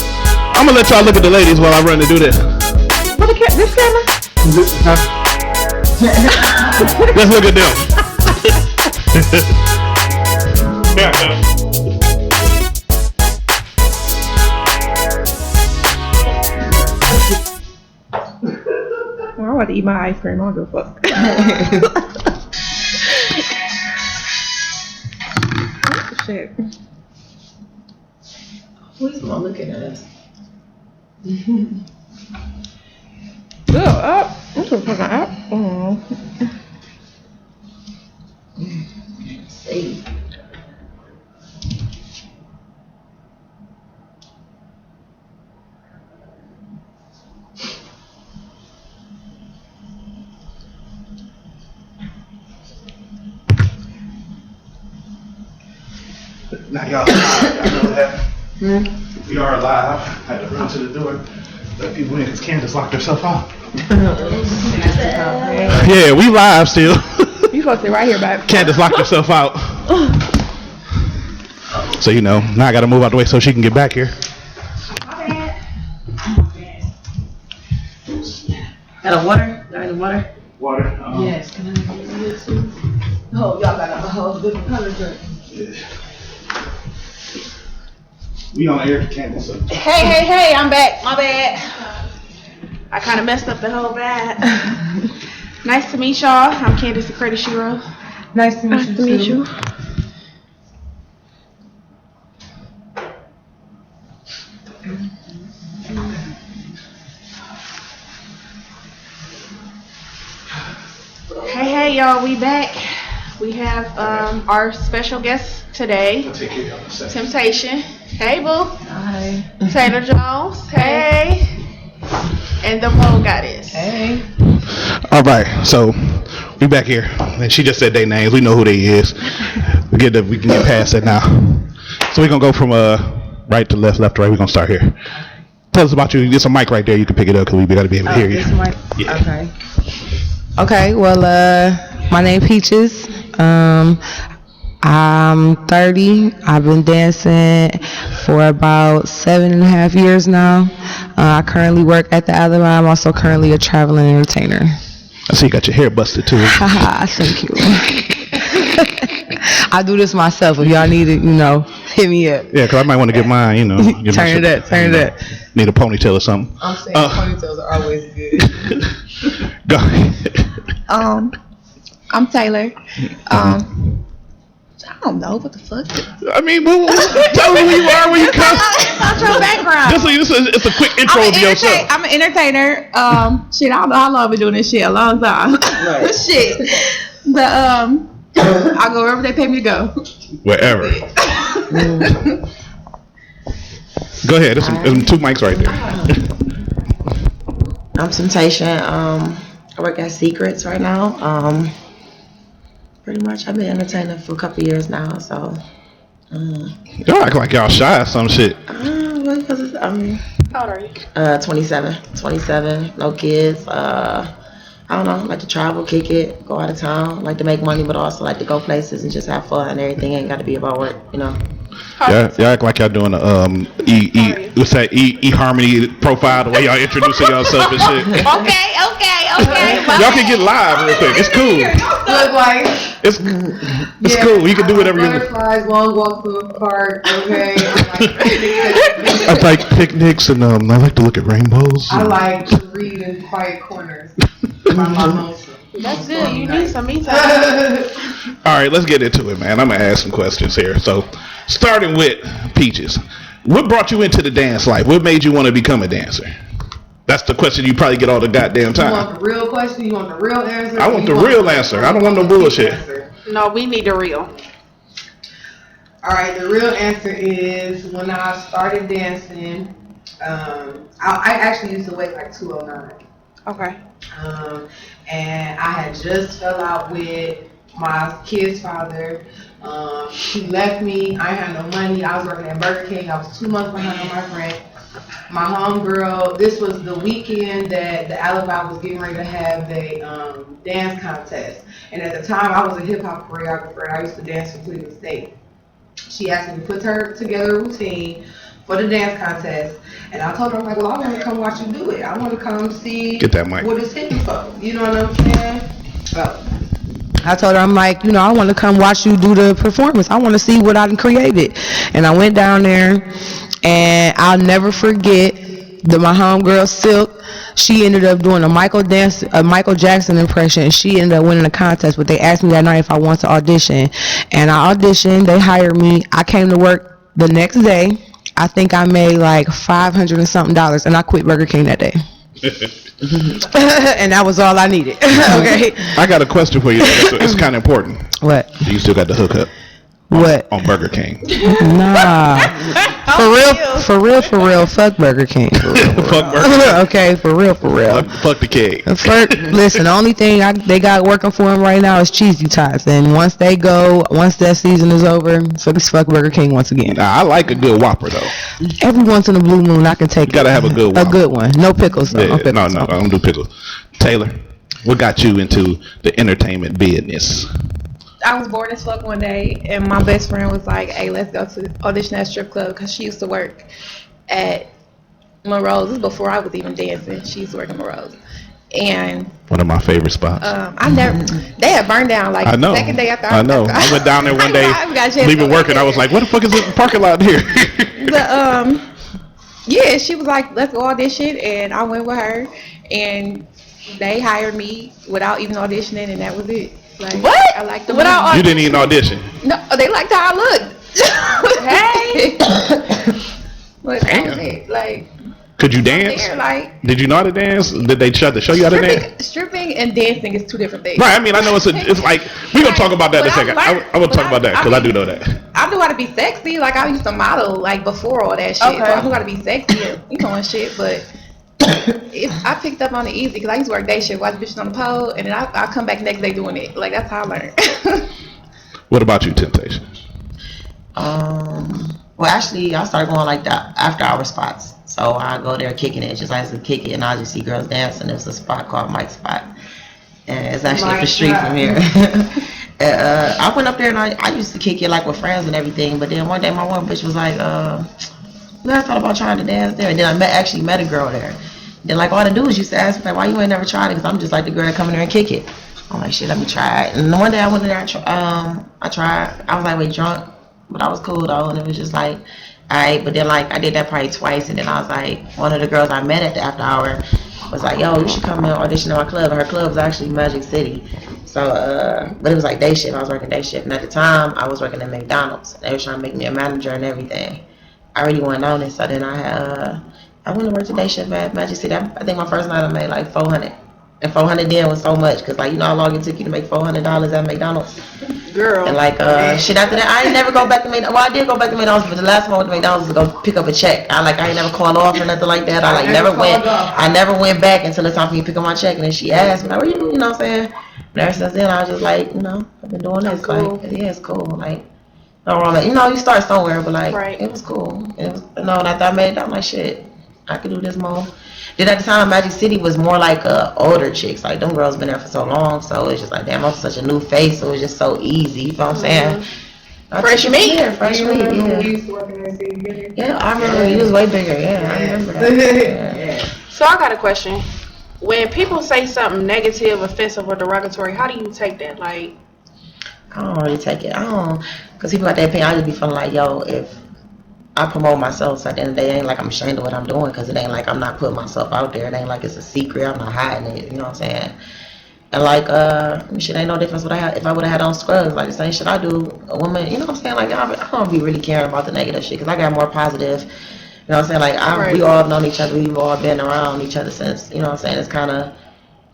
I'm gonna let y'all look at the ladies while I run to do this. What this camera? Let's look at them. Well, I want to eat my ice cream. I don't give a fuck. Oh, shit. Who's not looking at us? Go up. What's the fucking up? Oh. See. Now y'all know that we are live. I had to run to the door. Let people in because Candace locked herself out. Yeah, we live still. You supposed to sit right here, babe. Candace locked herself out. So, you know, now I got to move out the way so she can get back here. Got a water? Got any water? Water? Yes. Can I get this too? Oh, y'all got a whole different color drink. Yeah. We on air, Candace. So. Hey, I'm back. My bad. I kind of messed up the whole bad. Nice to meet y'all. I'm Candace, the Credit Shiro. Nice to meet you. Hey, y'all. We back. We have our special guest today, Temptation. Hey, boo. Hi. Taylor Jones. Hey. And the Mo Goddess. Hey. All right, so we back here, and she just said their names. We know who they is. We can get past that now. So we're gonna go from right to left, left to right. We're gonna start here. Tell us about you. There's a mic right there. You can pick it up because we gotta be able to hear you. This mic? Yeah. Okay. Okay. Well, my name Peaches. I'm 30. I've been dancing for about 7.5 years now. I currently work at the Alabama. I'm also currently a traveling entertainer. I see you got your hair busted too. Haha, thank you. I do this myself. If y'all need it, hit me up. Yeah, because I might want to get mine, Get turn it up. Need a ponytail or something. I'm saying ponytails are always good. Go ahead. I'm Taylor. I don't know what the fuck. I mean, tell me who you are, where you come. It's your background. It's a quick intro of yourself. I'm an entertainer. Shit, I don't know how long I've been doing this shit. A long time. Right. Shit. But I go wherever they pay me to go. Wherever. Go ahead. There's 2 mics right there. I'm Temptation. I work at Secrets right now. Pretty much, I've been entertaining for a couple years now, so. Y'all act like y'all shy or some shit. Well, because How old are you? 27, no kids. I don't know, like to travel, kick it, go out of town, like to make money, but also like to go places and just have fun, and everything ain't got to be about work, Yeah, y'all act like y'all doing what's that eHarmony profile, the way y'all introducing yourself and shit. Okay. Y'all can get live real quick. It's cool. Look like It's cool. You can do whatever you want. butterflies, long walks to the park. Okay. I like picnics and I like to look at rainbows. I like to read in quiet corners. That's good. You need some me time. All right, let's get into it, man. I'm gonna ask some questions here. So, starting with Peaches, what brought you into the dance life? What made you want to become a dancer? That's the question you probably get all the goddamn time. You want the real question? You want the real answer? I want the real answer. I don't want no bullshit. No, we need the real. All right, the real answer is when I started dancing. I actually used to weigh like 209. Okay. And I had just fell out with my kid's father. He left me. I had no money. I was working at Burger King. I was 2 months behind on my rent. My homegirl, this was the weekend that the Alabama was getting ready to have a dance contest. And at the time, I was a hip-hop choreographer. I used to dance for Cleveland State. She asked me to put her together a routine for the dance contest. And I told her, I'm like, well, I want to come watch you do it. I want to come see what it's hitting for. You know what I'm saying? I told her, I'm like, I want to come watch you do the performance. I want to see what I created. And I went down there, and I'll never forget my homegirl Silk. She ended up doing a Michael Jackson impression, and she ended up winning the contest. But they asked me that night if I wanted to audition, and I auditioned. They hired me. I came to work the next day. I think I made like $500 and something, and I quit Burger King that day. And that was all I needed. Okay. I got a question for you. It's kind of important. What? You still got the hookup? What? On Burger King. Nah. For real. Fuck Burger King. Fuck Burger King. Okay, for real. Fuck the king. Listen, the only thing they got working for him right now is cheesy tots. And once that season is over, fuck Burger King once again. Nah, I like a good Whopper though. Every once in a blue moon, I can take. You gotta have a good Whopper. A good one. No pickles though. Yeah, No pickles. no, I don't do pickles. Taylor, what got you into the entertainment business? I was bored as fuck one day, and my best friend was like, "Hey, let's go to audition at strip club," because she used to work at Monroe's. This is before I was even dancing. She used to work at Monroe's, and one of my favorite spots. They had burned down like the second day after. I know. I went down there one day, leaving work, and I was like, "What the fuck is this parking lot here?" Yeah, she was like, "Let's go audition," and I went with her, and they hired me without even auditioning, and that was it. Like, what? I liked the You didn't even audition. No, they liked how I looked. Hey. But that was it. Like, could you dance? there, like, did you know how to dance? Did they show you how to dance? Stripping and dancing is two different things. Right. I mean, I know it's like we're gonna talk about that in a second. I will talk about that because I do know that. I knew how to be sexy. Like, I used to model like before all that shit. Okay. So I knew how to be sexy and shit. But I picked up on it easy because I used to work day shift, watch bitches on the pole, and then I come back next day doing it. Like, that's how I learned. What about you, Temptation? Well, actually, I started going like the after hour spots. So I go there kicking it, just like to kick it, and I just see girls dancing. There's a spot called Mike's Spot, and it's actually up the street from here. I went up there and I used to kick it like with friends and everything. But then one day my one bitch was like, "You ever thought about trying to dance there?" And then I actually met a girl there. Then like all the dudes used to ask me like, "Why you ain't never tried it?" Because I'm just like the girl coming there and kick it. I'm like, shit, let me try it. And one day I went in there, I tried. I was like, wait, drunk, but I was cool though, and it was just like, alright. But then like I did that probably twice, and then I was like, one of the girls I met at the after hour was like, yo, you should come and audition at my club. And her club was actually Magic City. So, but it was like day shift. I was working day shift, and at the time I was working at McDonald's. They were trying to make me a manager and everything. I really wasn't on it, so then I went to work day shift at Magic City. I think my first night I made like $400. And $400 then was so much, cause like, you know how long it took you to make $400 at McDonald's? Girl. And like shit after that, I ain't never go back to McDonald's. Well, I did go back to McDonald's, but the last one I went to McDonald's was to go pick up a check. I ain't never called off or nothing like that. I never went back until it's time for me to pick up my check. And then she asked me like, "What you know what I'm saying?" And ever since then, I was just like, you know, I've been doing this. Cool. Like, yeah, it's cool. Like, no wrong. Like, you know, you start somewhere, but like, right. It was cool. It was, you know, and after I made it, I'm like, shit, I could do this more. Then at the time, Magic City was more like older chicks. Like, them girls been there for so long, so it's just like, damn, I'm such a new face, so it was just so easy. You know what I'm saying? Fresh meat. Yeah, fresh meat. Yeah. Yeah, I remember he was way bigger. Yeah, I remember that. Yeah. So I got a question. When people say something negative, offensive, or derogatory, how do you take that? Like, I don't really take it. Because people got that opinion. I just be feeling like, yo, if I promote myself, so at the end of the day, it ain't like I'm ashamed of what I'm doing, because it ain't like I'm not putting myself out there. It ain't like it's a secret. I'm not hiding it. You know what I'm saying? And like, shit ain't no difference what if I would have had on scrubs. Like the same shit I do. A woman, you know what I'm saying? Like, I don't be really caring about the negative shit, because I got more positive. You know what I'm saying? Like, we all have known each other. We've all been around each other since, you know what I'm saying? It's kind of,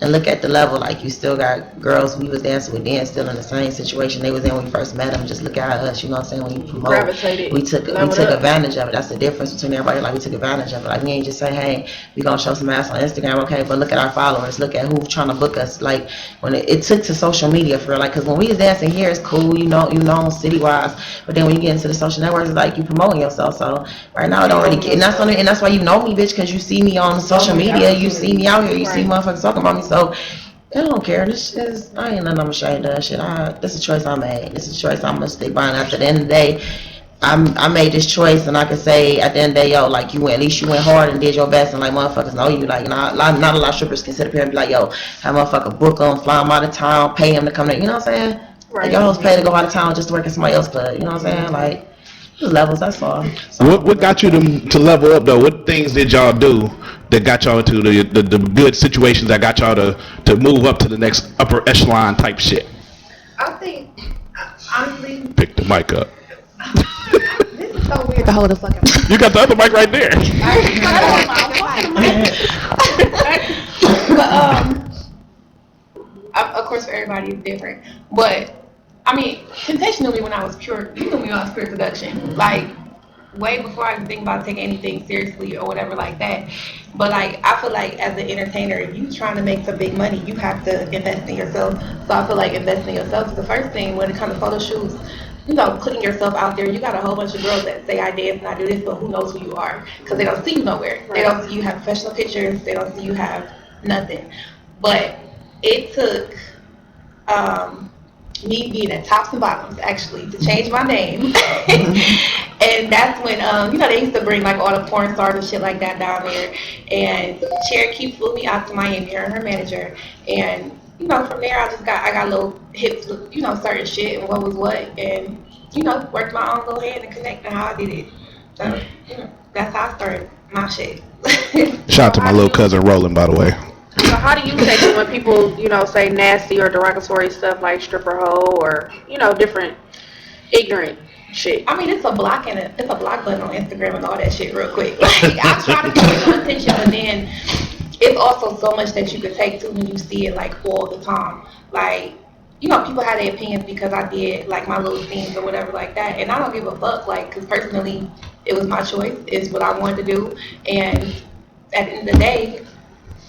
and look at the level. Like, you still got girls we was dancing with then still in the same situation they was in when we first met them. Just look at us, you know what I'm saying? When you promote, we took advantage of it. That's the difference between everybody. Like, we took advantage of it. Like, we ain't just say, hey, we gonna show some ass on Instagram, okay? But look at our followers. Look at who's trying to book us. Like, when it took to social media for real. Like, because when we was dancing here, it's cool, you know, city wise. But then when you get into the social networks, it's like you promoting yourself. So right now, I don't really care. And that's why you know me, bitch, because you see me on social media. You see me out here. You see motherfuckers talking about me. So I don't care. This is, I ain't nothing I'm ashamed of. Shit, this is a choice I made. This is a choice I'm gonna stick by. And after the end of the day, I made this choice, and I can say at the end of the day, yo, like, at least you went hard and did your best, and like, motherfuckers know you. Like, not a lot of strippers can sit up here and be like, yo, have motherfucker book them, fly them out of town, pay him to come there. You know what I'm saying? Right. Like, y'all pay to go out of town just to work at somebody else's club. You know what I'm saying? Like, there's levels. That's all. So, what got you to level up though? What things did y'all do that got y'all into the good situations that got y'all to move up to the next upper echelon type shit? I think, honestly, pick the mic up. This is so weird to hold a fucking mic. You got the other mic right there. But of course, for everybody it's different. But I mean, Temptation knew me when I was pure. You knew me when I was pure production. Like, way before I even think about taking anything seriously or whatever like that. But like, I feel like as an entertainer, if you trying to make some big money, you have to invest in yourself. So I feel like investing in yourself is the first thing when it comes to photo shoots. You know, putting yourself out there. You got a whole bunch of girls that say I dance and I do this, but who knows who you are? Because they don't see you nowhere. Right. They don't see you have professional pictures. They don't see you have nothing. But it took me being at Tops and Bottoms actually to change my name. And that's when you know, they used to bring like all the porn stars and shit like that down there, and Cherokee flew me out to Miami, her and her manager, and you know, from there I got little hits with, you know, certain shit and what was what, and you know, worked my own little hand and connected how I did it. So you know, that's how I started my shit. Shout out to my little cousin Roland, by the way. So how do you take it when people, you know, say nasty or derogatory stuff like stripper hoe or, you know, different ignorant shit? I mean, it's a block button on Instagram and all that shit real quick. Like, I try to get your attention, but then it's also so much that you could take to when you see it like all the time. Like, you know, people have their opinions because I did like my little scenes or whatever like that, and I don't give a fuck. Like, because personally, it was my choice. It's what I wanted to do, and at the end of the day,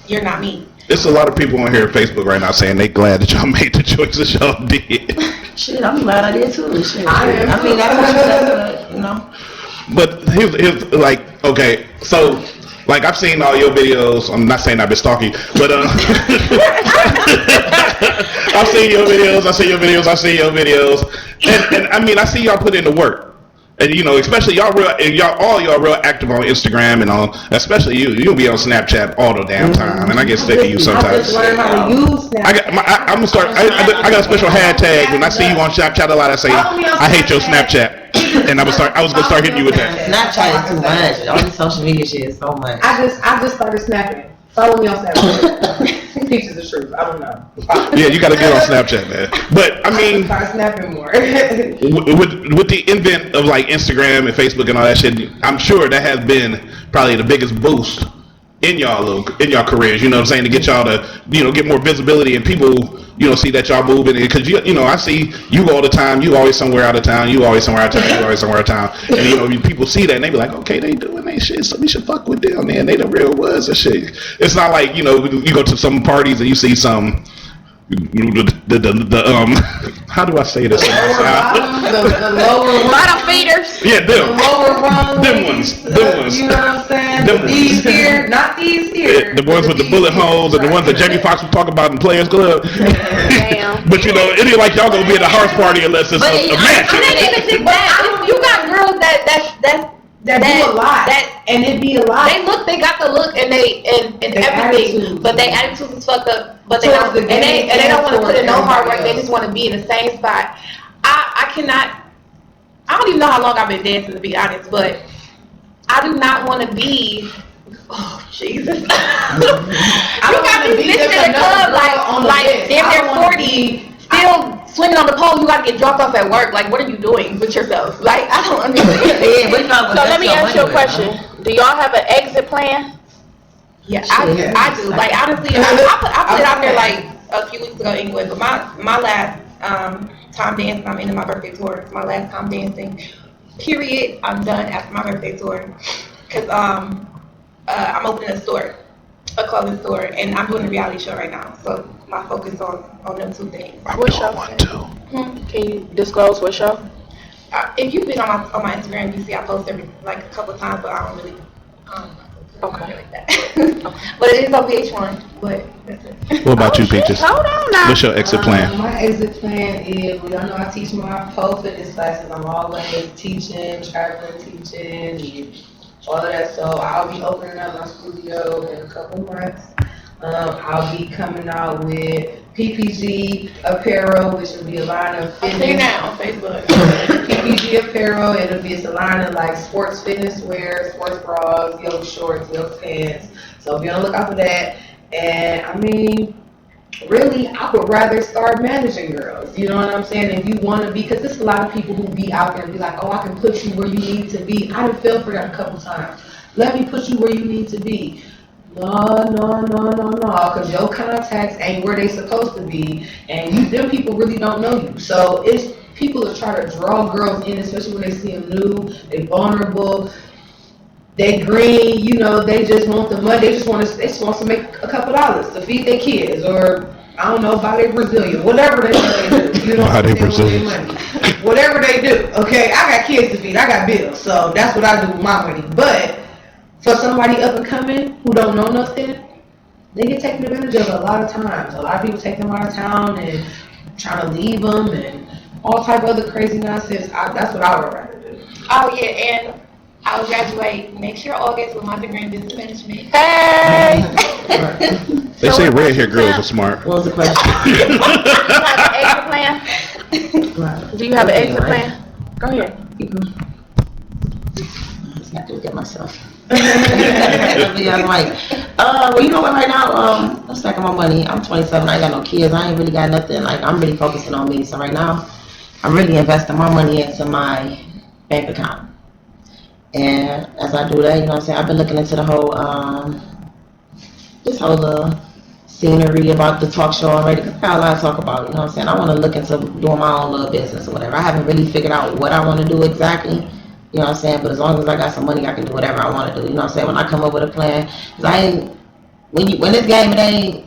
you're not me. There's a lot of people on here on Facebook right now saying they glad that y'all made the choices y'all did. Shit, I'm glad I did too. Shit. I mean, that's you know. But here's like, okay, so like I've seen all your videos. I'm not saying I've been stalking, but I've seen your videos. And I mean, I see y'all put in the work. And you know, especially y'all real active on Instagram and all. Especially you'll be on Snapchat all the damn time, and I get sick of you sometimes. I just learned how to use Snapchat. I'm gonna start. I got a special hashtag. When I see you on Snapchat a lot, I say I hate your Snapchat, and I was gonna start hitting you with that. Snapchat is too much. All this social media shit is so much. I just started snapping. Follow me on Snapchat. Pictures the truth. I don't know. Yeah, you gotta get on Snapchat, man. But I mean, start snapping more. with the invent of like Instagram and Facebook and all that shit, I'm sure that has been probably the biggest boost in y'all careers. You know what I'm saying? To get y'all to, you know, get more visibility and people, you know, see that y'all moving. Because you know, I see you all the time. You always somewhere out of town. You always somewhere out of town. And you know, people see that and they be like, okay, they doing that shit, so we should fuck with them, man. They the real ones and shit. It's not like, you know, you go to some parties and you see some. How do I say this? The lower bottom feeders. Yeah, them. The lower rungs. Them ones. You know what I'm saying? Them these here, not these here. The ones with the bullet holes and the ones that Jamie Foxx was talking about in Players Club. Damn. But you know, it ain't like y'all gonna be at a house party unless it's a match. I didn't even think that. You got girls that do a lot, and it be a lot. They got the look, and everything, attitude. But they attitudes is fucked up. But they don't, and they don't want to put in no hard work. They just want to be in the same spot. I cannot. I don't even know how long I've been dancing, to be honest, but I do not want to be. Oh Jesus! You got these bitches in the club like damn near 40, still swimming on the pole. You got to get dropped off at work. Like, what are you doing with yourself? Like, I don't understand. So let me ask you a question. Do y'all have an exit plan? Yeah, I do. Like, honestly, I put it out there like a few weeks ago anyway. But my last time dancing, I'm ending my birthday tour. It's my last time dancing. Period. I'm done after my birthday tour because I'm opening a clothing store, and I'm doing a reality show right now. So my focus on them two things. What show? One too. Can you disclose what show? If you've been on my Instagram, you see I post every like a couple of times, but I don't really. Okay. Like that. But it is on VH1. But that's it. What about you, Peaches? Hold on now. What's your exit plan? My exit plan is, y'all know I teach my pole fitness classes. I'm always teaching, traveling, teaching, and all of that. So I'll be opening up my studio in a couple months. I'll be coming out with PPG apparel, which will be a line of fitness. I see now on Facebook. PPG apparel, it'll be a line of like sports fitness wear, sports bras, yoga shorts, yoga pants. So be on the lookout for that. And I mean, really, I would rather start managing girls. You know what I'm saying? If you want to be, because there's a lot of people who be out there and be like, oh, I can put you where you need to be. I done fell for that a couple times. Let me put you where you need to be. No, because your contacts ain't where they supposed to be, and them people really don't know you. So it's people that try to draw girls in, especially when they see them new, they vulnerable, they green, they just want the money. They just want to make a couple dollars to feed their kids, or I don't know, buy their Brazilian, whatever they do. Buy their Brazilian. Whatever they do. Okay, I got kids to feed, I got bills, so that's what I do with my money. But for somebody up and coming who don't know nothing, they get taken advantage of a lot of times. A lot of people take them out of town and try to leave them and all type of other crazy nonsense. That's what I would rather do. Oh yeah, and I'll graduate next year August with my degree in business management. Hey! They say red hair girls are smart. What was the question? Do you have an exit plan? Go ahead. I just have to look at myself. I'm like, well, you know what? Right now, I'm stacking my money. I'm 27. I ain't got no kids. I ain't really got nothing. Like, I'm really focusing on me. So right now, I'm really investing my money into my bank account. And as I do that, you know what I'm saying, I've been looking into the whole, this whole scenery about the talk show already. Cause I got a lot to talk about, you know what I'm saying. I want to look into doing my own little business or whatever. I haven't really figured out what I want to do exactly, you know what I'm saying. But as long as I got some money, I can do whatever I want to do, you know what I'm saying. When I come up with a plan, cause I ain't, when this game, it ain't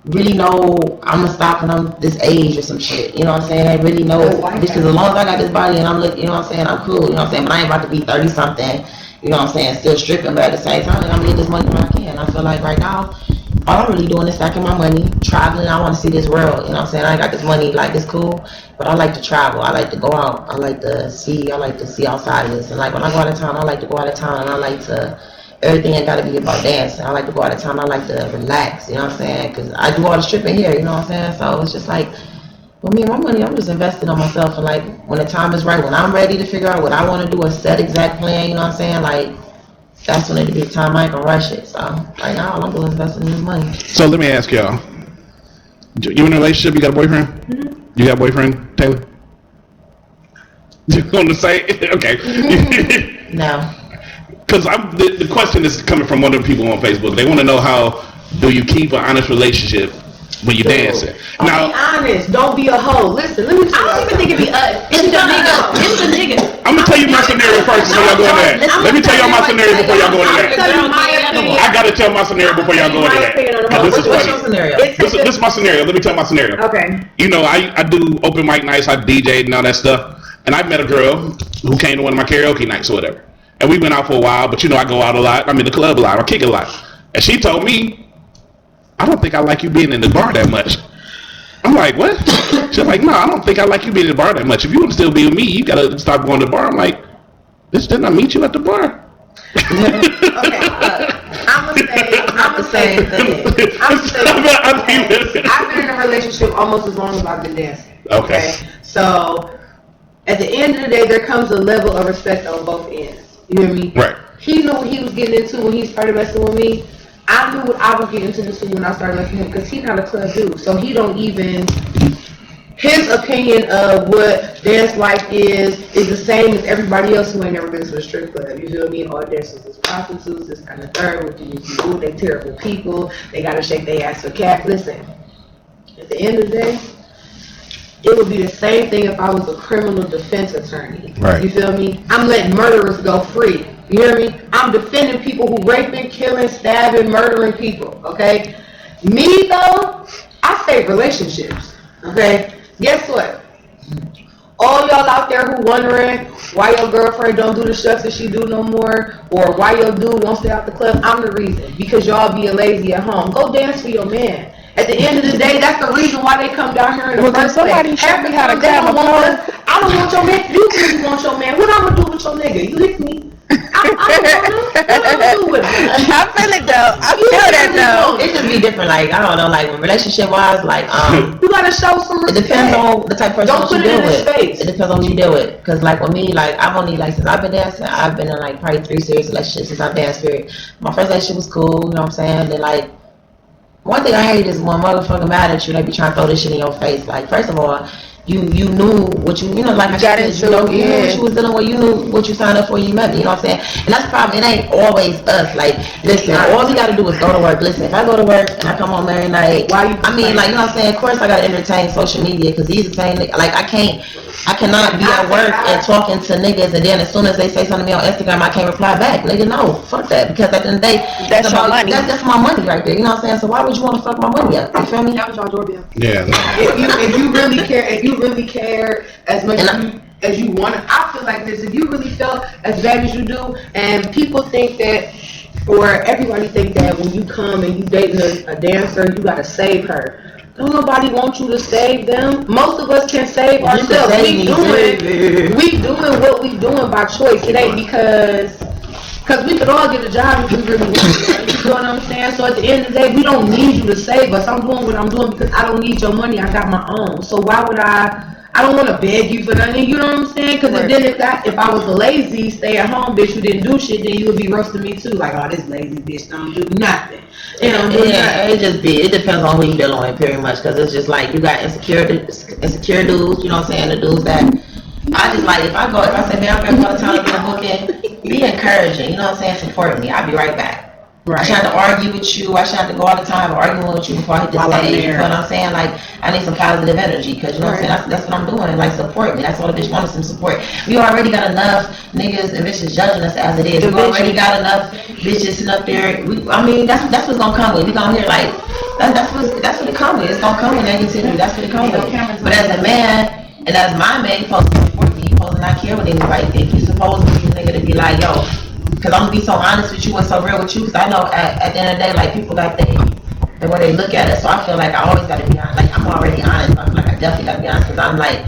really know I'm gonna stop when I'm this age or some shit, you know what I'm saying. I really know, because as long as I got this body and I'm looking, you know what I'm saying, I'm cool, you know what I'm saying. But I ain't about to be 30 something, you know what I'm saying, still stripping, but at the same time, I'm gonna get this money when I can. I feel like right now, all I'm really doing is stacking my money, traveling. I want to see this world, you know what I'm saying. I ain't got this money, like, it's cool, but I like to travel. I like to go out. I like to see outside of this. And like when I go out of town, I like to go out of town, and I like to, everything ain't gotta be about dancing. I like to go out of town. I like to relax, you know what I'm saying? Because I do all the stripping here, you know what I'm saying? So it's just like, well, me and my money, I'm just investing on myself. And like, when the time is right, when I'm ready to figure out what I want to do, a set exact plan, you know what I'm saying? Like, that's when it'll be time. I ain't gonna rush it. So right now, all I'm doing is investing in this money. So let me ask y'all, you in a relationship? You got a boyfriend? Mm-hmm. You got a boyfriend, Taylor? You want to say? Okay. No. Because the question is coming from one of the people on Facebook. They want to know, how do you keep an honest relationship when you're dancing? Now, be honest. Don't be a hoe. Listen, let me tell you. I don't even think it be us. It's the nigga. It's the nigga. I'm gonna tell you my scenario first before y'all go into that. Let me tell y'all my scenario before y'all go into that. I gotta tell my scenario before y'all go into that. This is funny. What's your scenario? This is my scenario. Let me tell my scenario. Okay. You know, I do open mic nights. I DJ and all that stuff. And I met a girl who came to one of my karaoke nights or whatever. And we went out for a while, but you know, I go out a lot. I'm in the club a lot. I kick a lot. And she told me, I don't think I like you being in the bar that much. I'm like, what? She's like, no, I don't think I like you being in the bar that much. If you want to still be with me, you gotta stop going to the bar. I'm like, bitch, didn't I meet you at the bar? Okay, I'm gonna say I've been in a relationship almost as long as I've been dancing. Okay. So at the end of the day, there comes a level of respect on both ends. You hear me? Right. He knew what he was getting into when he started messing with me. I knew what I was getting into when I started messing with him, because he's not a club dude. So he don't even, his opinion of what dance life is the same as everybody else who ain't never been to a strip club. You feel me? All dancers is prostitutes, this kind of third, what you do, they terrible people, they gotta shake their ass for cat. Listen, at the end of the day, it would be the same thing if I was a criminal defense attorney. Right. You feel me? I'm letting murderers go free. You hear me? I'm defending people who raping, killing, stabbing, murdering people. Okay? Me though, I save relationships. Okay? Guess what? All y'all out there who wondering why your girlfriend don't do the stuff that she do no more, or why your dude won't stay out the club, I'm the reason. Because y'all being lazy at home. Go dance for your man. At the end of the day, that's the reason why they come down here in the first place. Somebody show me how to grab a phone. I don't want your man. You really want your man. What I'm gonna do with your nigga? You hit me. I don't know. What I'm gonna do with him? I feel it though. I feel that though. It just be different. Like, I don't know. Like, relationship wise, like, you gotta show some respect. It depends on the type of person don't put you it deal in his with. face. It depends on who you deal with. Cause like with me, like I've only like since I've been dancing, I've been in like probably 3 serious relationships since I've danced. Period. My first relationship was cool. You know what I'm saying? Then like. One thing I hate is when motherfucker mad at you, they be trying to throw this shit in your face. Like, first of all, you knew what you know, like I said, you knew what you was dealing with, you knew what you signed up for, you met me, you know what I'm saying? And that's the problem, it ain't always us. Like, listen, all you gotta do is go to work. Listen, if I go to work and I come home every night, like, you know what I'm saying? Of course I gotta entertain social media, because he's the same, like, I cannot be at work and talking to niggas, and then as soon as they say something to me on Instagram, I can't reply back. Nigga, no, fuck that, because at the end of the day, that's your money. That's my money right there, you know what I'm saying? So why would you want to fuck my money up? You feel me? That was your doorbell. Yeah. If you really care as much as you want to, I feel like this. If you really felt as bad as you do, and people think that, or everybody think that when you come and you dating a dancer, you gotta save her. Don't nobody want you to save them. Most of us can save ourselves. We doing what we doing by choice. It ain't because we could all get a job if we really want to. You know what I'm saying? So at the end of the day, we don't need you to save us. I'm doing what I'm doing because I don't need your money. I got my own. So why would I don't want to beg you for nothing. You know what I'm saying? Because then if I was a lazy stay at home bitch who didn't do shit, then you would be roasting me too. Like, oh, this lazy bitch don't do nothing. You know, it depends on who you dealing with, pretty much, because it's just like you got insecure dudes, you know what I'm saying, the dudes that I just like, if I say, man, I'm going to town to get a booking, be encouraging, you know what I'm saying, support me, I'll be right back. Right. I trying to argue with you, I trying to go all the time arguing with you before I hit the stage, you know what I'm saying, like, I need some positive energy, because, you know what I'm saying, that's what I'm doing, like, support me, that's all the bitch wants, some support. We already got enough niggas and bitches judging us as it is, we already got enough bitches sitting up there, that's what's gonna come with, we gonna hear, like, that's what it come with, it's gonna come with negativity, that's what it come with. But as a man, and as my man, you supposed to support me, you supposed to not care what anybody think, you supposed to be a nigga to be like, yo, because I'm going to be so honest with you and so real with you, because I know at the end of the day, like, people got the way they look at it, so I feel like I always got to be honest, like, I'm already honest, I feel like I definitely got to be honest, because I'm like,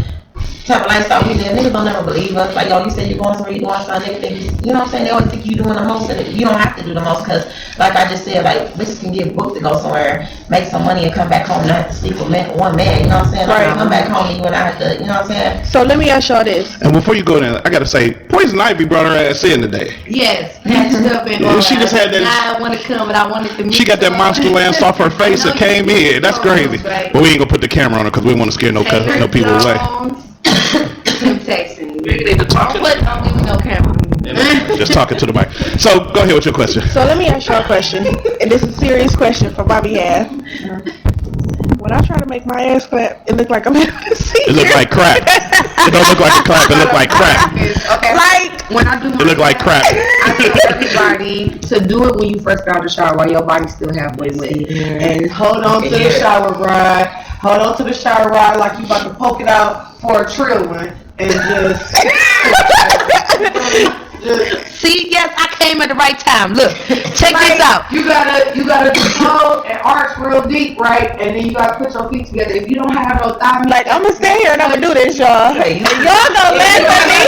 type of lifestyle we live, niggas don't never believe us, like, yo, you say you're going somewhere, you doing something, niggas think, you know what I'm saying, they always think you doing the most, and you don't have to do the most, because, like I just said, like, bitches can get booked to go somewhere, make some money, and come back home and not have to sleep with one man, you know what I'm saying, like, come back home and you and I have to, you know what I'm saying. So let me ask y'all this. And before you go there, I gotta say, Poison Ivy brought her ass in today. Yes, patched up and all she just had that. I want to come, but I wanted to meet. She got that monster lance off her face and came in. That's crazy. But we ain't gonna put the camera on her because we want to scare no people away. I'm texting you. Don't give me no camera. Just talking to the mic. So go ahead with your question. So let me ask y'all a question, and this is a serious question for Bobby Half. When I try to make my ass clap, it look like I'm having a seizure. It look like crap. It don't look like a clap. It look like crap. Okay. Like when I do my it look like crap. I tell everybody to do it when you first got out the shower while your body's still halfway wet, and hold on to the shower rod. Hold on to the shower rod like you about to poke it out for a trill one, and just. See, yes, I came at the right time. Look, check this out. You gotta hold and arch real deep, right? And then you gotta put your feet together. If you don't have no thigh meat, like, I'm gonna stay here and I'm gonna do this, y'all. Y'all gonna laugh at me.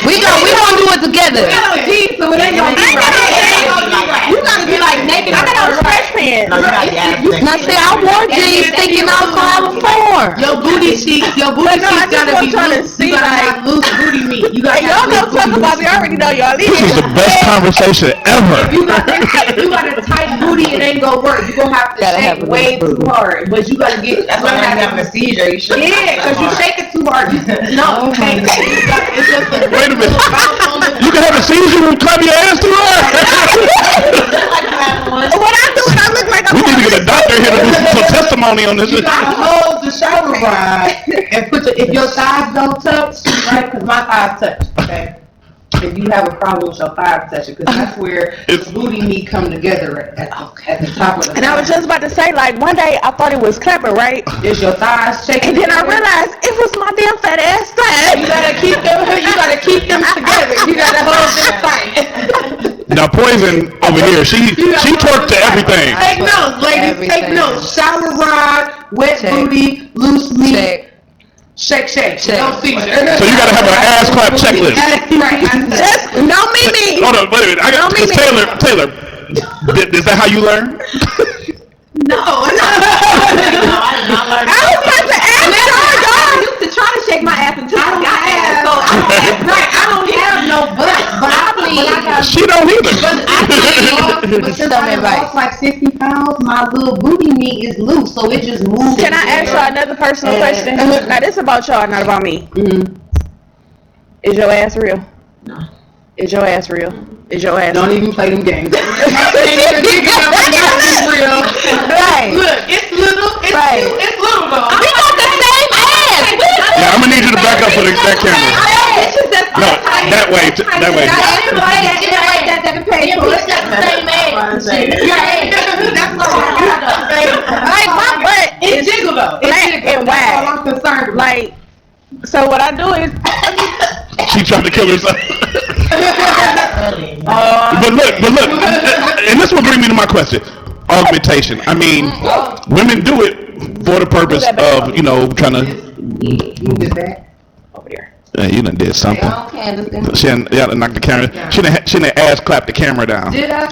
We gonna do it together. We got no jeans, so it ain't gonna be right. You gotta be like naked. I got on stretch pants. Now see, I wore jeans thinking I was gonna have a form. Your booty cheeks gotta be loose. You gotta have loose booty meat. You gotta y'all know talk about me. I already know y'all. This is the best conversation ever. If you got a tight booty, it ain't gonna work. You gonna have to shake way too hard. But you gotta get. That's why I'm having a seizure. You should. Yeah, because you shake it too hard. No, you can't. It's just a wait a minute. You can have a seizure and clap your ass too hard. What I do when I look like I'm. We need to get a doctor here to do some testimony on this. You gotta hold the shower rod and if your thighs don't touch, right? Because my thighs touch. Okay. If you have a problem with your thigh touching, because that's where the booty meat come together at the top of the thigh. And I was just about to say, like, one day I thought it was clapping, right? Is your thighs shaking? And then I realized it was my damn fat ass thigh. You gotta keep them together. You gotta hold them tight. Now Poison over here, she twerked to everything. Take notes, ladies. Take notes. Shower rod, wet booty, loose meat. Shake. No seizure. So you gotta have an ass clap checklist. Right. Just no me. Hold on, wait a minute. Taylor, is that how you learn? No. I was about to ask y'all. I used to try to shake my ass until I got ass. So I don't have no butt, but I got She don't either. But since I lost like 60 pounds, my little booty meat is loose, so it just moves. Can I ask y'all another personal question? Now this is about y'all, not about me. Is your ass real? No. Is your ass real? Is your ass Don't real? even play them games. Right. Look, it's little. It's Right. cute. It's little though. We got the same ass. Yeah, I'm gonna need you to back up for that camera. No, that way. That way. Like my butt It's jiggle though. black and wide. Like, so what I do is She tried to kill herself. But look, and this will bring me to my question. Augmentation. I mean, women do it for the purpose of, trying to. Move it back. over there. You done did something. She done knocked the camera. She done ass clapped the camera down. Did I?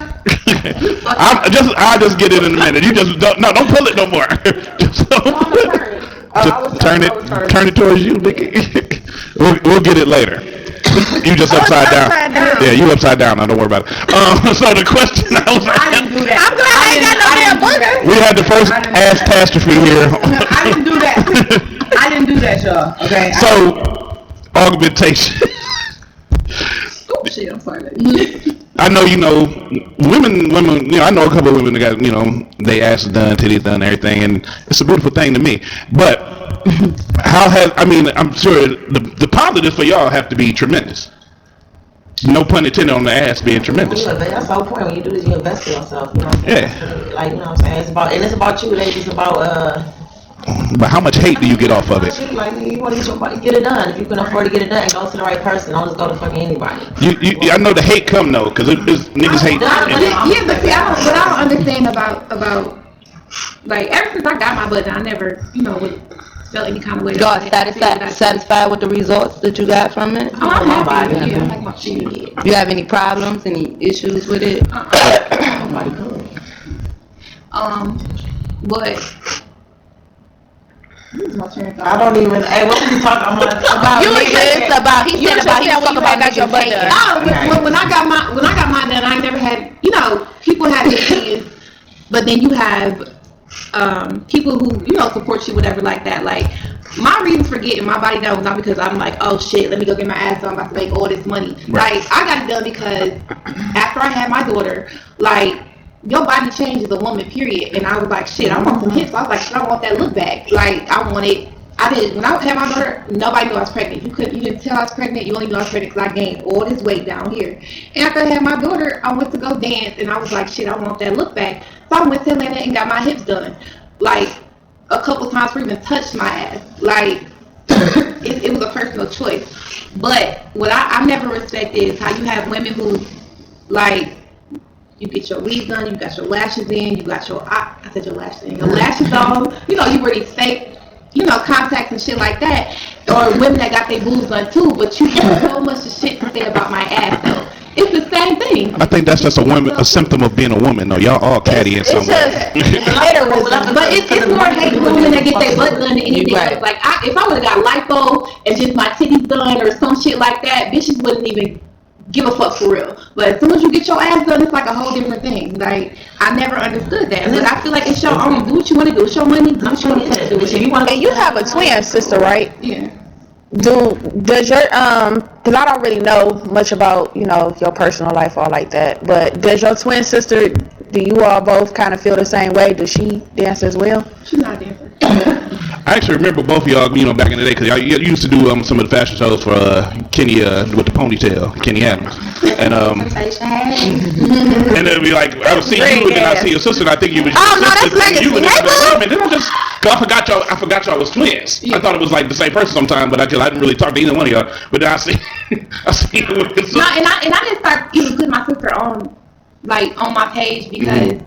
I'll just get it in a minute. You just don't pull it no more. Just turn it towards you, Nicky. We'll get it later. You just upside down. Yeah, you upside down. Now don't worry about it. So the question I was didn't do that. I'm glad I ain't got no damn booger. we had the first ass catastrophe here. I didn't do that. I didn't do that, y'all. Okay. So augmentation. Oh shit! I'm sorry. I know women. I know a couple of women that got they asses done, titties done, everything, and it's a beautiful thing to me. But I'm sure the positives for y'all have to be tremendous. No pun intended on the ass being tremendous. That's the whole point. When you do this, you invest in yourself. You know what I'm saying? Yeah. Like, you know what I'm saying? It's about you, ladies. It's about But how much hate do you get off of it? Like, you want to get your body, get it done. If you can afford to get it done, go to the right person. Don't just go to fucking anybody. I know the hate come though, because niggas hate. Yeah, but see, I don't understand about like ever since I got my butt done, I never would feel any kind of way. Y'all satisfied with the results that you got from it? Oh, I'm happy. Yeah, I like my shit. You have any problems, any issues with it? Nobody good. But I don't even. Hey, what was you talking about? He said about he talking about got your butt done. No, when I got mine done, I never had. People have opinions, but then you have people who support you, whatever, like that. Like my reasons for getting my body done was not because I'm like, oh shit, let me go get my ass done, I'm about to make all this money. Right. Like I got it done because after I had my daughter, like. Your body changes a woman, period. And I was like, shit, I want some hips. I was like, shit, I want that look back. Like, when I had my daughter, nobody knew I was pregnant. You didn't tell I was pregnant. You only knew I was pregnant because I gained all this weight down here. And after I had my daughter, I went to go dance, and I was like, shit, I want that look back. So I went to Atlanta and got my hips done. Like, a couple times for even touched my ass. Like, it was a personal choice. But what I never respected is how you have women who, like, you get your weave done, you got your lashes in, you got your lashes on, you wear these fake, contacts and shit like that. Or women that got their boobs done too, but you have so much shit to say about my ass though. It's the same thing. I think that's just a symptom of being a woman though. Y'all all catty in some way. But it's more hate for women that get their butt done than anything else. Like if I would have got lipo and just my titties done or some shit like that, bitches wouldn't even give a fuck for real. But as soon as you get your ass done, it's like a whole different thing. Like I never understood that, but I feel like it's your own. Do what you want to do. It's your money. Do what you want to do. And you have a twin sister, right? Yeah. Does your because I don't really know much about your personal life or like that, but does your twin sister, do you all both kind of feel the same way? Does she dance as well? She's not a dancer. I actually remember both of y'all, back in the day, because y'all used to do some of the fashion shows for Kenny with the ponytail, Kenny Adams, and and it'd be like I would see you, and then I see your sister, and I think you was. Oh no, that's legacy. I forgot y'all was twins. Yeah. I thought it was like the same person sometime, but I didn't really talk to either one of y'all. But then I see you with your sister. No, and I didn't start even putting my sister on my page because.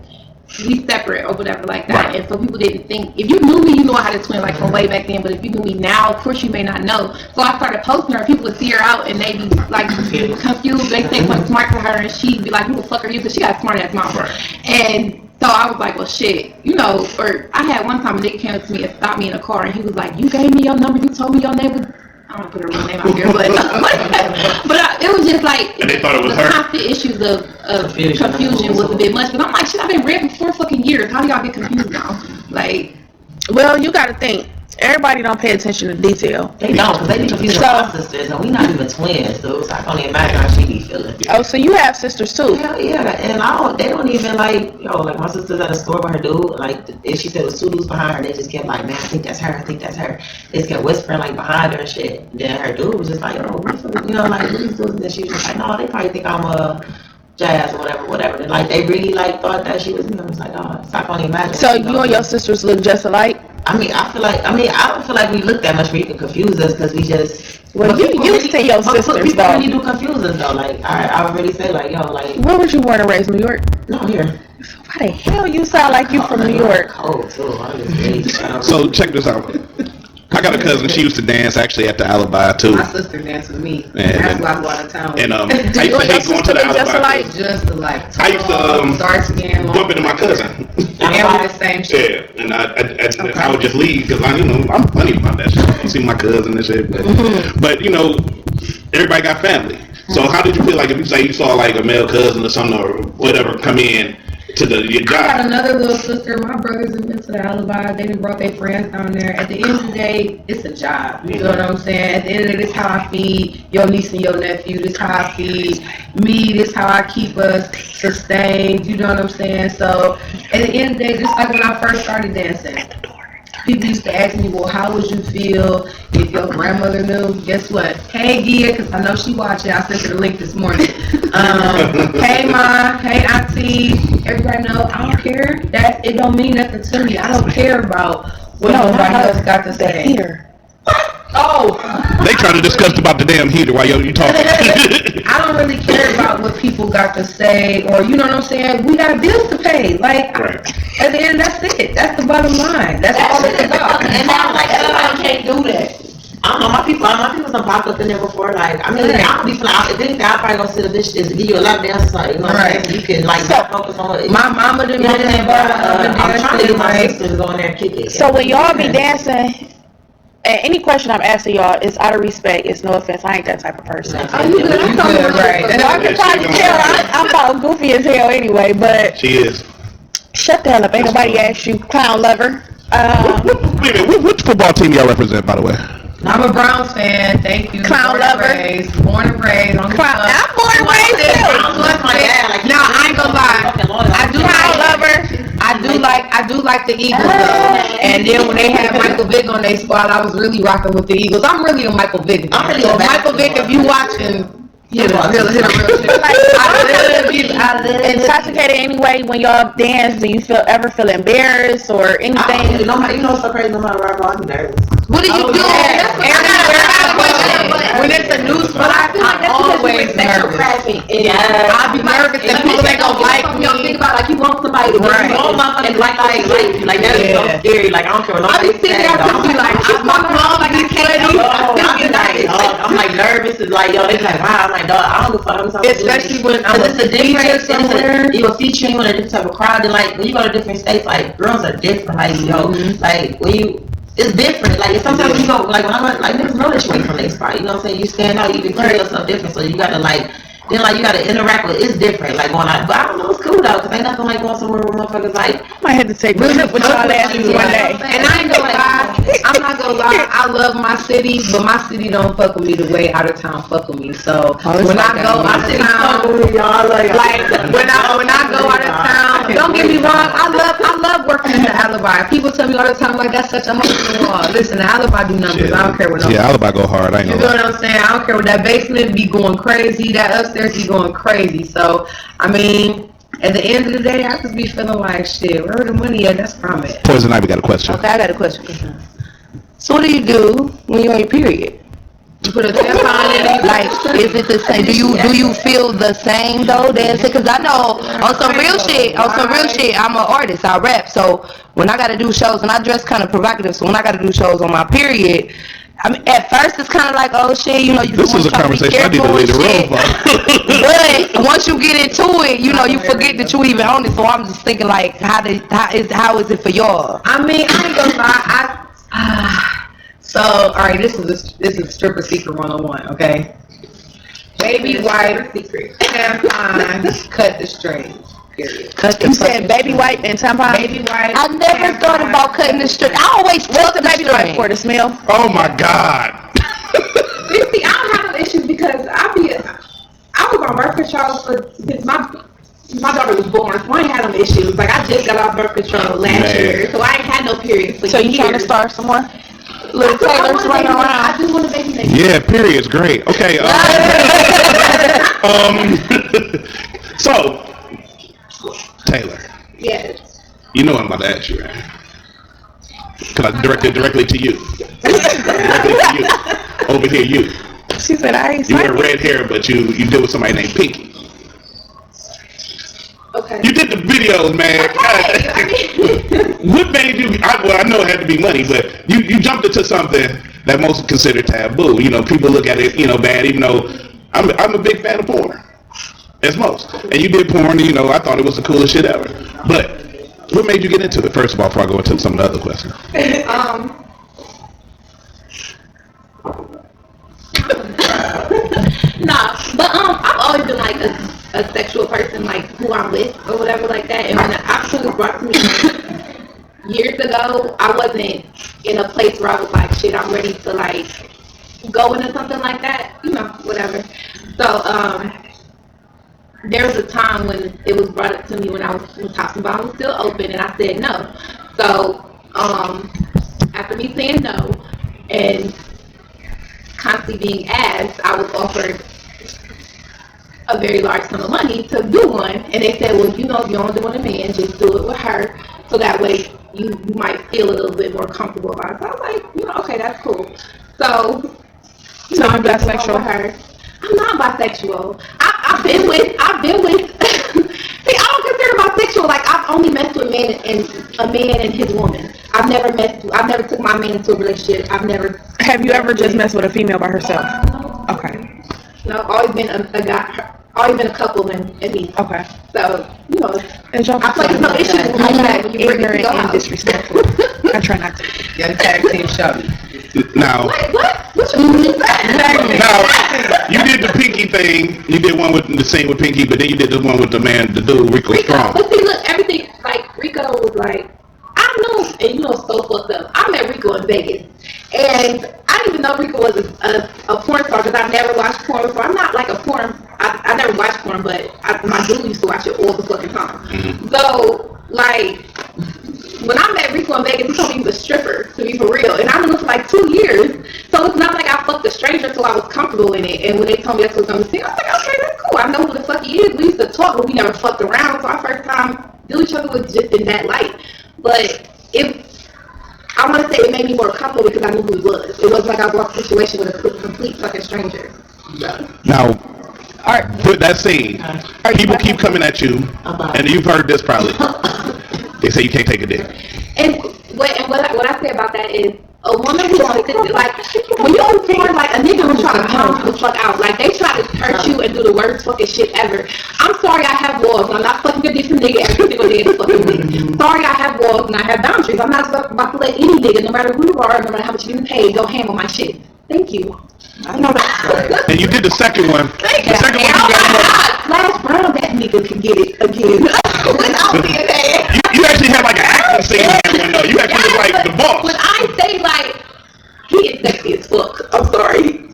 We separate or whatever like that, right. And so people didn't think. If you knew me, you know I had a twin from way back then. But if you knew me now, of course you may not know. So I started posting her, and people would see her out, and they be like confused. They say something smart to her, and she'd be like, "Who the fuck are you?" Because she got a smart ass mom. Right. And so I was like, "Well, shit, Or I had one time a nigga came up to me and stopped me in a car, and he was like, "You gave me your number. You told me your name was I don't put her real name out here, but it was just like and they thought it was the her. constant issues of confusion was a bit much. But I'm like, shit, I've been red for 4 fucking years. How do y'all get confused now? Like, well, you gotta think. Everybody don't pay attention to detail. They don't, because they be confusing my sisters, and we not even twins, dude. So I can't even imagine how she be feeling. Oh, so you have sisters too? Hell yeah, and they don't even like, like my sister's at a store with her dude, like, if she said it was 2 dudes behind her, they just kept like, man, I think that's her, I think that's her. They just kept whispering like behind her and shit. Then her dude was just like, yo, what the fuck, like, what these dudes? And then she was just like, no, they probably think I'm a Jazz or whatever. And like, they really like thought that she was, I was like, oh, so I can't even imagine. So you and your sisters look just alike? I don't feel like we look that much where you can confuse us, because we just. Well, you used to your sisters, people though. really do confuse us, though. Like, I would really say, like, yo, like. Where was you born and raised? New York? No, here. So why the hell you sound like you from New York? Cold, too. I'm just raised. So check this out. I got a cousin. She used to dance actually at the Alibi too. My sister danced with me. And, that's why I go out of town. And I used to hate going to the Alibi. Just alike. I used to dark skin, bump into my cousin. And we the same shit. Yeah, and I would just leave because I'm funny about that shit. You see my cousin and shit, but everybody got family. So how did you feel like if you say you saw like a male cousin or something or whatever come in to your job? I got another little sister. My brothers have been to the Alibi. They done brought their friends down there. At the end of the day, it's a job. You know what I'm saying? At the end of the day, this how I feed your niece and your nephew. This how I feed me. This how I keep us sustained. You know what I'm saying? So at the end of the day, just like when I first started dancing, people used to ask me, well, how would you feel if your grandmother knew? Guess what? Hey, Gia, because I know she watching. I sent her the link this morning. Hey, Ma. Hey, Auntie. Everybody know I don't care. It don't mean nothing to me. I don't care about what nobody else got to say. Heater. Oh. They trying to discuss about the damn heater while you talking. I don't really care about what people got to say, or you know what I'm saying. We got bills to pay. Like at the end, that's it. That's the bottom line. That's all it's about. And now, like, everybody can't do that. I don't know, my people done popped up in there before. Like, I mean, I don't be feeling. If anything, I'll probably gonna sit a bitch just give you a lap dance, like, you know what I'm saying? You can like focus on it. My mama done been in there. I'm trying to get my sisters to go in there and kick it. So when y'all be dancing. Any question I'm asking y'all is out of respect. It's no offense. I ain't that type of person. Oh, you good? I'm good, right? I can probably tell I'm about goofy as hell anyway. But she is. Shut the hell up. Ain't nobody asked you, clown lover. Wait a minute. Which football team y'all represent, by the way? I'm a Browns fan. Thank you. Clown lover. Born and raised. I'm born and raised too. No, I ain't gonna lie. I do clown lover. I do like the Eagles though. And then when they had Michael Vick on their squad, I was really rocking with the Eagles. I'm really a Michael Vick. So Michael Vick, if you watching, hit a real shit. I live intoxicated anyway. When y'all dance, do you ever feel embarrassed or anything? You know what's so crazy? No matter where I go, I'm nervous. What do you do? When it's a new spot, I feel like that's always nervous. I'll be nervous that people ain't gonna like me. You don't think about like you want somebody to right. And like that is so scary. Like I don't care what nobody says. I'll be like, I'm like I can't. I'm like nervous and like yo, they like wow. I'm like dog, I don't know if I'm especially when I'm it's a different. You a feature you in a different type of crowd. And like when you go to different states, like girls are different. Like yo, like when you. It's different. Like sometimes you go like when I went like niggas know that you ain't from their spot. You know what I'm saying? You stand out, you can carry yourself different. So you gotta like then like you gotta interact with it's different. Like going out, but I don't know, it's cool though, cause ain't nothing like going somewhere where motherfuckers like I might have to take a trip with y'all asses one day. And I ain't gonna lie, I'm not gonna lie, I love my city, but my city don't fuck with me the way out of town fuck with me. So when I go out of town, like when I go out of town, don't get me wrong, I love working in the Alibi. People tell me all the time like that's such a hole in the wall. Listen, the Alibi do numbers. I don't care what. Yeah, Alibi go hard. I ain't gonna lie. You know what I'm saying? I don't care what that basement be going crazy, that upstairs be going crazy. So I mean, at the end of the day, I just be feeling like shit. Where the money at? That's where I'm at. Poison Ivy got a question. Okay, I got a question. So what do you do when you're on your period? You put a tampon in it. Like, is it the same? Do you feel the same though? Because I know on some real shit, I'm an artist. I rap. So when I got to do shows, and I dress kind of provocative. So when I got to do shows on my period. I mean, at first it's kind of like, oh shit, you know, you. This is a conversation I need to leave the room for. But once you get into it, you know, you forget that you even own it. So I'm just thinking, like, how is it for y'all? I mean, I ain't gonna lie, So, all right, this is stripper secret 101, okay? Baby wipe, tampon, cut the strings. Period. You said baby wipe and tampon? Baby wipe. I never thought about cutting the string. I always took the baby wipe for the smell. Oh my God. See, I don't have no issues because I was on birth control since my daughter was born, so I ain't had no issues. Like I just got off birth control last year, so I ain't had no periods. So you trying to start some more? Little Taylor's running around. I just want a baby next. Yeah, period's great. Okay. So, Taylor. Yes. You know I'm about to ask you, right? Cause I directed directly to you. Directly to you. Over here, you. She said I ain't. You wear red hair, but you deal with somebody named Pinky. Okay. You did the videos, man. Okay. What made you? I know it had to be money, but you jumped into something that most consider taboo. You know, people look at it, bad. Even though I'm a big fan of porn, as most. And you did porn. I thought it was the coolest shit ever. But what made you get into it? First of all, before I go into some of the other questions. Nah, but I've always been like a sexual person, like who I'm with or whatever like that. And when the opportunity was brought to me years ago, I wasn't in a place where I was like, shit, I'm ready to like go into something like that, whatever. So there was a time when it was brought up to me when Tops and Bottoms was still open, and I said no. So after me saying no and constantly being asked, I was offered a very large sum of money to do one, and they said, well, if you don't do it with a man, just do it with her, so that way you might feel a little bit more comfortable about it. So I was like, okay, that's cool. So I'm bisexual with her. I'm not bisexual. I've been with see, I don't consider bisexual, like I've only messed with a man and his woman. I've never took my man into a relationship. Have you ever just messed with a female by herself? Okay. No, I've always been a guy. Always been a couple and me. Okay. So, I feel like there's no issues with that when you bring it ignorant to and disrespectful. I try not to. Young tag team Shelby. Now, wait, what? What's your now, you did the Pinky thing. You did one with the scene with Pinky, but then you did the one with the dude Rico Strong. But see, look, everything, like, Rico was like, I know, and it's so fucked up. I met Rico in Vegas, and I didn't even know Rico was a porn star because I never watched porn before. I'm not like a porn, I never watched porn, but my dude used to watch it all the fucking time. Mm-hmm. So, like, when I met Rico in Vegas, he told me he was a stripper, to be for real. And I've been with him for like 2 years. So it's not like I fucked a stranger until I was comfortable in it. And when they told me that's what I was going to see, I was like, okay, that's cool. I know who the fuck he is. We used to talk, but we never fucked around. So our first time knew each other was just in that light. But I want to say it made me more comfortable because I knew who he was. It wasn't like I walked a situation with a complete fucking stranger. So. Now, with that scene, people keep coming at you, and you've heard this probably. They say you can't take a dick. And what I say about that is a woman who wants to, like, when you do porn, like a nigga who try to pump the fuck out, like they try to hurt you and do the worst fucking shit ever. I'm sorry I have walls. I'm not fucking a different nigga every single day of the fucking week. Sorry I have walls and I have boundaries. I'm not about to let any nigga, no matter who you are, no matter how much you get paid, go ham on my shit. Thank you. I know that's right. And you did the second one. The second one you got Flash Brown, that nigga can get it again without being paid. You actually had like an acting scene in that one though. You actually look like the boss. When I say like, he is sexy as fuck. I'm sorry.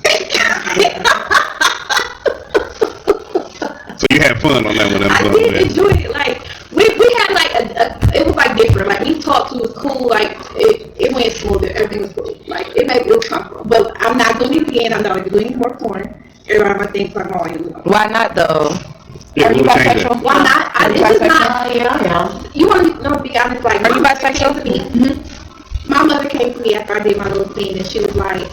So you had fun on that one. I did enjoy it. Like we had like it was like different. Like we talked to, it was cool. Like it went smooth. Everything was cool. Like it was comfortable. But I'm not doing it again. I'm not doing any more porn. Everybody might think I'm always doing. Why not though? Yeah, Are you bisexual? Why not? It's just not. Yeah. You want to know? Be honest. Like, are you bisexual? Mm-hmm. My mother came to me after I did my little scene, and she was like,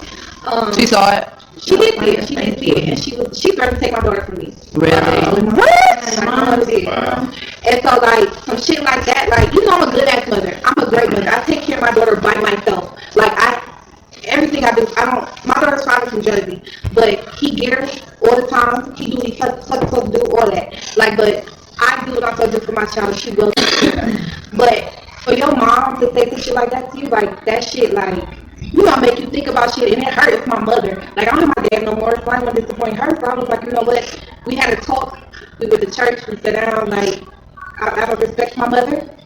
she saw it. She did see it. She did see it, and she threatened to take my daughter from me. Really? What? My mother did. And so like some shit like that. Like, I'm a good ass mother. I'm a great mother. I take care of my daughter by myself. Like everything I do, my daughter's father from Jersey, but he get her all the time. He do what he's supposed to do, all that. Like, but I do what I'm supposed to do for my child. She will take care of her. But for your mom to say some shit like that to you, like that shit, like you know, make you think about shit, and it hurt. It's my mother. Like, I don't have my dad no more, so I don't want to disappoint her. So I was like, you know what? We had a talk. We went to church. We sat down. Like, I don't respect my mother.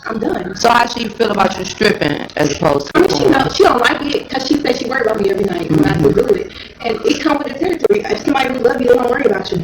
I'm done. So how she feel about you stripping as opposed to? I mean, she don't like it because she said she worried about me every night when I still do it, and it comes with the territory. If somebody who love you, they don't worry about you.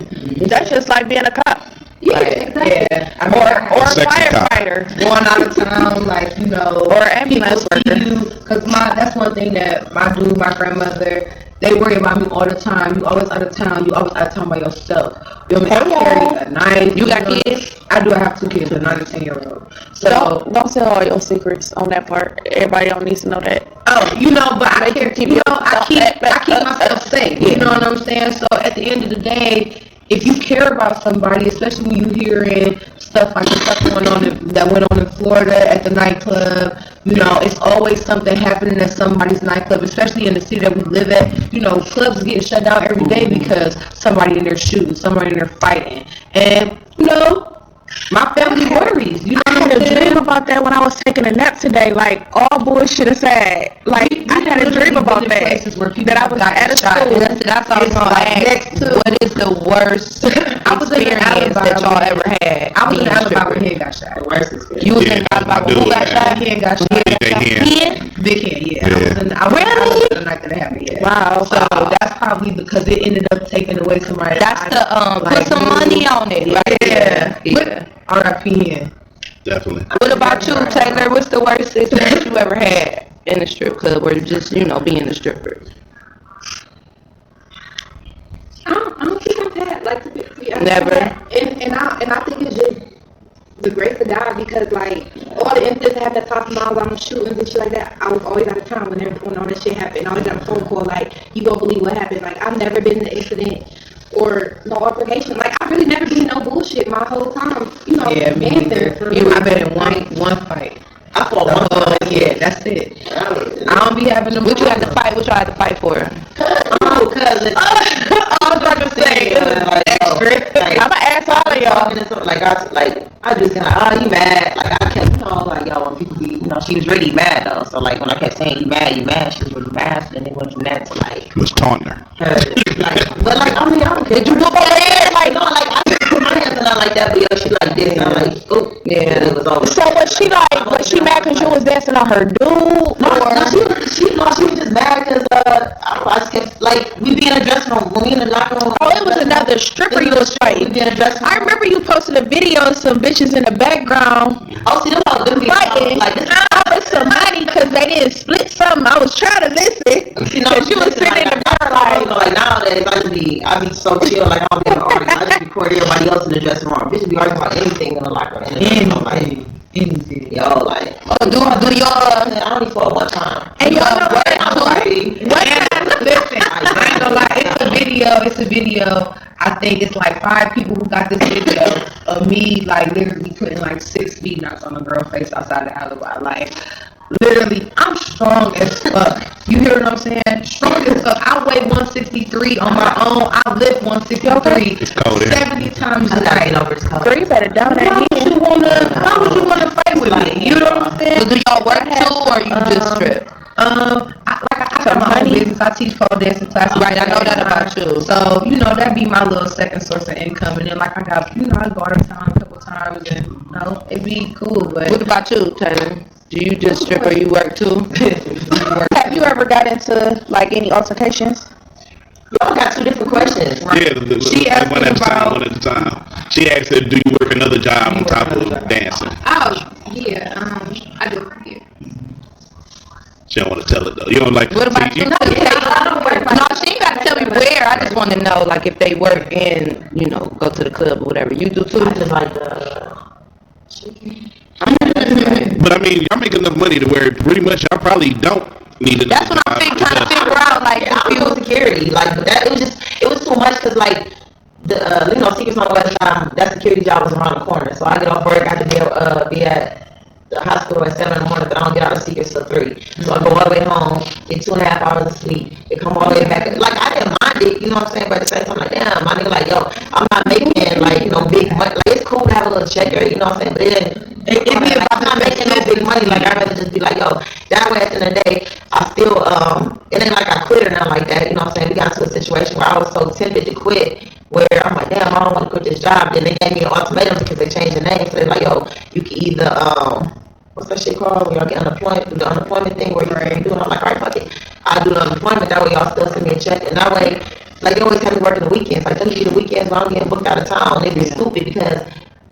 That's just like being a cop. Yeah, exactly. Yeah, I mean, Or a firefighter. Going out of town, like, you know, Or ambulance worker. Because that's one thing that my grandmother, they worry about me all the time. You always out of town. You always out of town by yourself. You know what I mean? I carry a knife. You got kids? I do. I have 2 kids, a 9 and 10-year-old. So Don't tell all your secrets on that part. Everybody don't need to know that. oh, you know, but I keep myself safe. You know what I'm saying? So at the end of the day, if you care about somebody, especially when you hearing stuff like the stuff going on that went on in Florida at the nightclub, you know, it's always something happening at somebody's nightclub, especially in the city that we live at. You know, clubs getting shut down every day because somebody in there shooting, somebody in there fighting, and you know, my family worries. You know I what had I'm a dream saying? about that when I was taking a nap today. Like, all bullshit aside. Like, I had a dream about that. That I was at a school. That's all I was gonna ask. What is the worst experience that y'all ever had? I was in Alabama when he got shot. The worst experience. You was in Alabama when who got shot? He got shot. Big Hen, yeah. I was in the night that it happened, yeah. Wow. So that's probably because it ended up taking away somebody. That's the put some money on it. Right? Yeah. R.I.P. Hen. Definitely. What about you, Taylor? What's the worst experience you ever had in a strip club, or just being a stripper? I don't think I've had like to be honest. Never. And I think it's just the grace of God, because like all the incidents that happened at Top Miles, I'm shootings and shit like that, I was always out of town when all that shit happened. I always got a phone call like, you don't believe what happened. Like, I've never been in an incident or no altercation. Like, I've really never been in no bullshit my whole time. You know, Yeah, me neither. I've been in one fight. I fought one fight. Yeah, that's it. I don't be having them. What you had to fight? What you had to fight for? Oh, cousin. I was about to say, extra. I'ma ask all of y'all. I just kind of, oh, you mad? Like, I kept, like, yo, when people be, she was really mad though. So like, when I kept saying you mad, she was really mad. So then they went from that to like, Was taunting her. but like, I mean, I don't care. Did you whoop her ass? Like, no, like, I didn't put my hands on her like that, but yo, she like this. I'm like, oh, yeah, it was over. So was she mad because you was dancing on her dude? No, she was just mad because I just kept, like, we be in a dressing room, when we in the locker room. Oh, it was another stripper you was fighting. I remember you posted a video of some bitches in the background. Oh, see, them be fighting. Like, this I was somebody because they didn't split something. I was trying to listen because you was sitting in the back like nowadays I be so chill, like I don't be in the argument. I just record everybody else in the dressing room. Bitches be arguing about anything in the locker room. Anything. Yo, like, do y'all? I only fought one time. And y'all know what? Listen, I ain't gonna lie, it's a video. I think it's like 5 people who got this video of me like literally putting like 6 speed knots on a girl's face outside the alleyway. Like, literally, I'm strong as fuck. You hear what I'm saying? Strong as fuck. I weigh 163 on my own. I lift 163 It's cold here. 70 times a night. Girl, you better down that Why would you wanna fight with me? You know what I'm saying? So do y'all work too, or you just strip? I got my own business. I teach pole dancing classes. Right, I know that about you. So, that'd be my little second source of income. And then, like, I got, I go out of town a couple times, and, it'd be cool. But What about you, Taylor? Do you just strip or you work too? Have you ever got into like any altercations? Y'all got 2 different questions. Yeah, She asked one me at a time. about- One at a time. She asked her, "Do you work another job on top of dancing?" Oh, yeah, I do, yeah. She don't want to tell it though. You don't like. What about you? No, she ain't got to tell me where. I just want to know, like, if they work and go to the club or whatever. You do too. I just like But I mean, y'all make enough money to where pretty much y'all probably don't need it. That's what I'm trying to figure out. Like, I was on security. Like, that, it was too much because, like, the Secrets on the West Side, that security job was around the corner. So I get off work, I have to be at the hospital at 7 in the morning, but I don't get out of Secrets till 3. So I go all the way home, get 2.5 hours of sleep, and come all the way back. Like, I didn't mind mind it, you know what I'm saying? But at the same time, like, damn, my nigga, like, yo, I'm not making, like, you know, big money. Like, it's cool to have a little checker, you know what I'm saying? But I'm not making no big money. Like, I'd rather just be like, yo, that way at the end of the day, I still, it ain't like I quit or nothing like that, you know what I'm saying? We got to a situation where I was so tempted to quit, where I'm like, damn, I don't want to quit this job. Then they gave me an ultimatum because they changed the name. So they're like, yo, you can either, what's that shit called? When y'all get unemployment, the unemployment thing where you can do it. I'm like, all right, fuck it. I'll do the unemployment. That way y'all still send me a check. And that way, like, they always have me working the weekends. Like, they do the weekends when I'm getting booked out of town. It'd be stupid because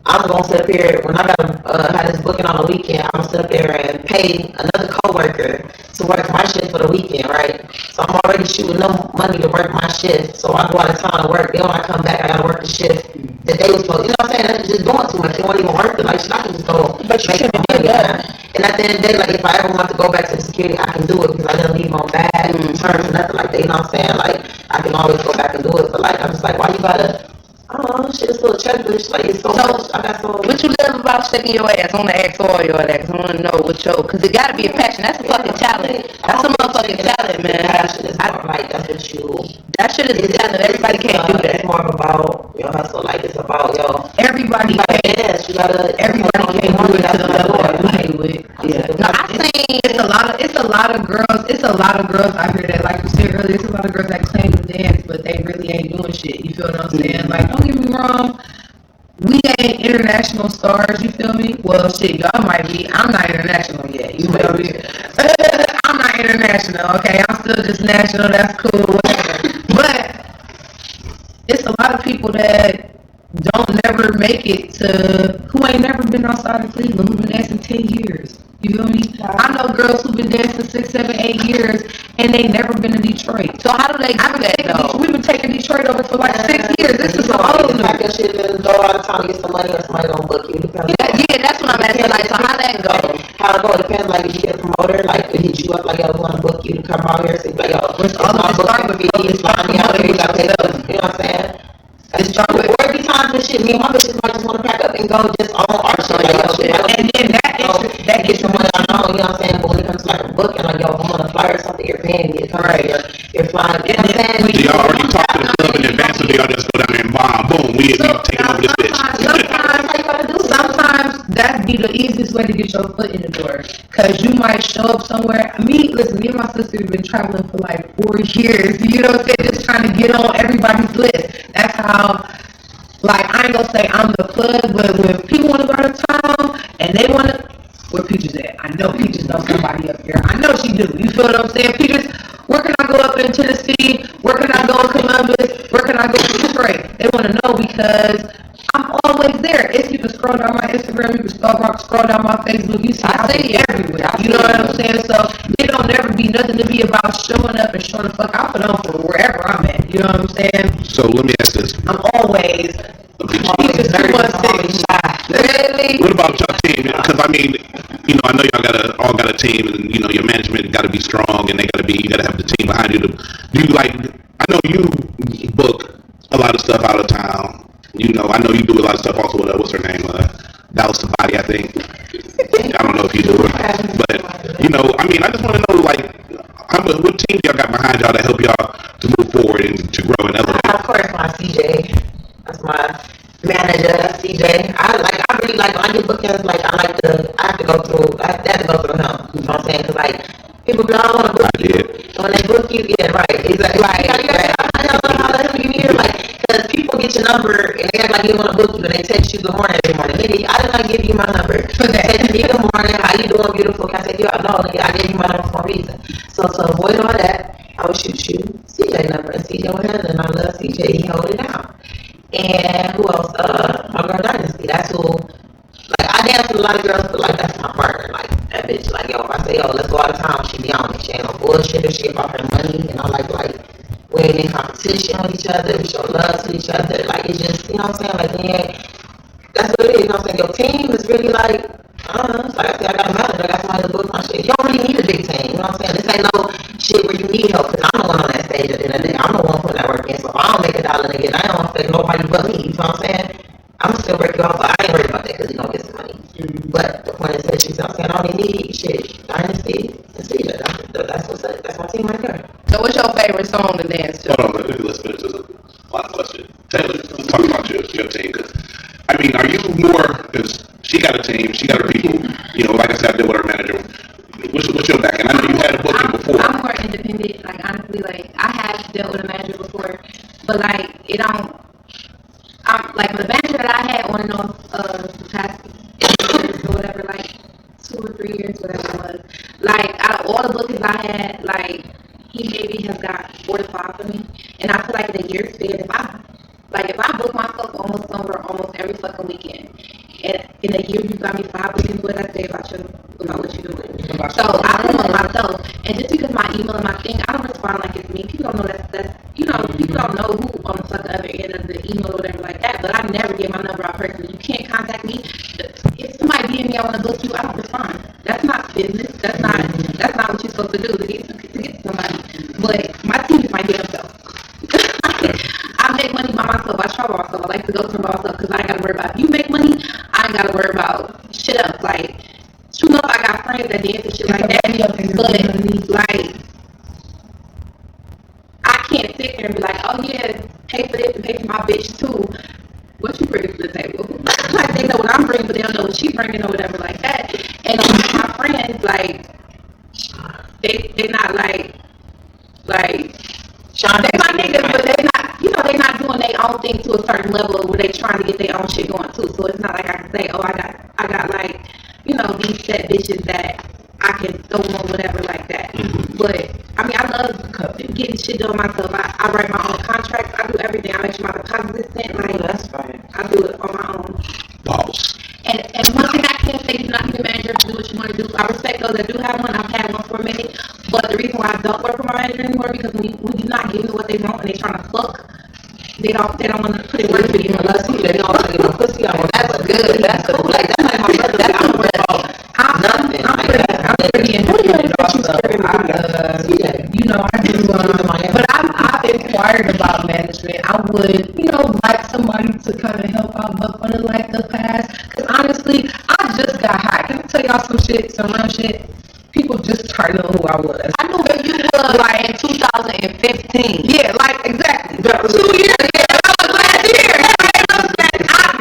I'm going to sit up here, when I got to have this booking on the weekend, I'm going to sit up there and pay another coworker to work my shift for the weekend, right? So I'm already shooting them money to work my shift. So I go out of town to work. Then when I come back, I got to work the shift that they was supposed, you know what I'm saying? That's just doing too much. It wasn't even worth it. Like, shit, I can just go make some money. And at the end of the day, like, if I ever want to go back to the security, I can do it because I didn't leave on bad terms or nothing like that. You know what I'm saying? Like, I can always go back and do it. But, like, I'm just like, why you gotta, I don't know, shit is still a checklist. Like, it's so much. I got so. What you love about shaking your ass? I want to ask all your ass. I want to know what your, because it got to be a passion. That's a fucking talent. That's a motherfucking talent, man. Passion is more like, that's what you. That shit is a talent. Everybody can't do that. It's more about your hustle. Like, it's about, yo. Everybody can't. Yes, you gotta. Everybody can't do it to the level that we do it. Yeah. No, I think it's a lot of girls out here that, like you said earlier, it's a lot of girls that claim to dance, but they really ain't doing shit. You feel what I'm saying? Like, don't get me wrong. We ain't international stars, you feel me? Well, shit, y'all might be. I'm not international yet, you feel me? I'm not international, okay? I'm still just national, that's cool, whatever. But it's a lot of people that don't never make it to, who ain't never been outside of Cleveland, who've been dancing 10 years. You feel me? I know girls who've been dancing 6, 7, 8 years, and they never been to Detroit. So how do they do that, though? We've been taking Detroit over for like 6 years. This is some old news. Like, your shit is go out of town to get some money or somebody gonna book you. Yeah, that's what I'm asking. Like, so how that go? How it go? It depends. Like, if you get a promoter, like, to hit you up, like, yo, we want to book you to come out here. So, like, yo, it's all my booking fee. It's flying me out here. You gotta pay for it. You know what I'm saying? Or every time this shit, me and my bitches might just want to pack up and go just on our shit. Like, yo, shit. And then that gets the money I know, you know what I'm saying? But when it comes to like a booking, like, yo, if I'm on a flyer or something, you're paying me. Right. You're flying. You know what I'm saying? Do y'all already talk to the club in advance, or do y'all just go down there and bomb? Boom, we taking over this bitch. Sometimes that be the easiest way to get your foot in the door. Cause you might show up somewhere. Me and my sister have been traveling for like 4 years. You know what I'm saying? Just trying to get on everybody's list. That's how. Like, I ain't gonna say I'm the plug, but when people want to go to town and they want to, where Peaches at? I know Peaches knows somebody up here. I know she do. You feel what I'm saying? Peaches, where can I go up in Tennessee? Where can I go in Columbus? Where can I go in Detroit? They want to know because I'm always there. If you can scroll down my Instagram, you can scroll down my Facebook, you see I see everywhere. You know what I'm saying? So it don't never be nothing to be about showing up and showing the fuck out for them for wherever I'm at. You know what I'm saying? So let me ask this. I'm always Really? What about your team? Because I mean, you know, I know y'all all got a team, and you know your management got to be strong, and you got to have the team behind you. Do you like? I know you book a lot of stuff out of town. You know, I know you do a lot of stuff also with what's her name? Dallas the Body, I think. I don't know if you do it, but you know, I mean, I just want to know like, what team y'all got behind y'all to help y'all to move forward and to grow and elevate? Of course, my CJ. That's my manager, CJ. I really like when I get bookings. Like, I have to go through him. You know what I'm saying? Cause like people be, I don't want to book you. When they book you, yeah, right. Exactly. Right. Like, cause people get your number and they act like they want to book you and they text you good morning every morning. Nigga, I did not give you my number. Text me good morning. How you doing, beautiful? Can I say you? No, nigga, I gave you my number for a reason. So to avoid all that, I would shoot you CJ number. And CJ went ahead, and I love CJ. He hold it down. And who else? My girl Dynasty. That's who. Like, I dance with a lot of girls, but like that's my partner. Like, that bitch. Like, yo, if I say, yo, let's go out of town, she be on it. She ain't no bullshit or shit about her money. You know, like we ain't in competition with each other. We show love to each other. Like, it's just, you know what I'm saying? Like, yeah, that's what it is. You know what I'm saying? Your team is really like, I don't know. Like I said, I got a manager. I got somebody to book my shit. You don't really need a big team. You know what I'm saying? This ain't no shit where you need help. Cause I'm the one on that stage at the end of the day. I'm the one putting that work in. So if I don't make $1 again, I don't expect nobody but me. You know what I'm saying? I'm still working off, but I ain't worried about about that because he gonna get some money. But the point is that she's not saying all they need shit. Dynasty and see that's what's up. That's my team right there. So what's your favorite song to dance to? Hold on, let's finish this last question. Taylor, let's talk about your team. Cause, I mean, are you more, because she got a team, she got her people, you know, like I said, I did with her manager. What's your back? And I know you had a booking before. I'm more independent. Like, honestly, like, I have dealt with a manager before, but, like, it don't, like, the manager that I had on and off the past years or whatever, like, 2 or 3 years, whatever it was, like, out of all the bookings I had, like, he maybe has got 4 to 5 for me, and I feel like in a year's span, if I book myself almost somewhere almost every fucking weekend, and in a year you got me 5 bookings, what did I say about what you're doing? So I promote myself, and just because my email and my thing, I don't respond like it's me. People don't know that's you know, people don't know who on the other end of the email or whatever like that. But I never give my number out personally. You can't contact me. If somebody DM me, I want to book you, I don't respond. That's not business. That's not what you're supposed to do to get somebody. But my team is my damn self. I make money by myself. I travel by myself. I like to go somewhere by myself because I ain't got to worry about. If you make money, I ain't got to worry about shit else. Like, true enough, I got friends that dance and shit like that. But like, I can't sit there and be like, oh yeah, pay for this and pay for my bitch too. What you bring to the table? Like, they know what I'm bringing, but they don't know what she bringing or whatever like that. And my friends, like, they not like. They my niggas, but they not, you know, they not doing their own thing to a certain level where they trying to get their own shit going too. So it's not like I can say, oh, I got like, you know, these set bitches that I can throw on whatever like that. But I mean, I love getting shit done myself. I write my own contracts. I do everything. I make sure my deposit is sent. Like, that's fine. I do it on my own. Boss. And one thing I can't say, do not be a manager to do what you want to do. I respect those that do have one. I've had one for a minute. But the reason why I don't work for my manager anymore because when you're not giving them what they want and they trying to fuck, they don't want to put it work for you unless they don't want to get no pussy out. That's good. That's cool. Like, that's like my brother. That's don't worry about nothing. I'm pretty independent also. You know, I do. But I've inquired about management. I would, you know, like somebody to kind of help out, but for like the past, because honestly, I just got hot. Can I tell y'all some real shit? People just started knowing who I was. I knew who you was like in 2015. Yeah, like exactly. 2 years. Yeah, that was last year.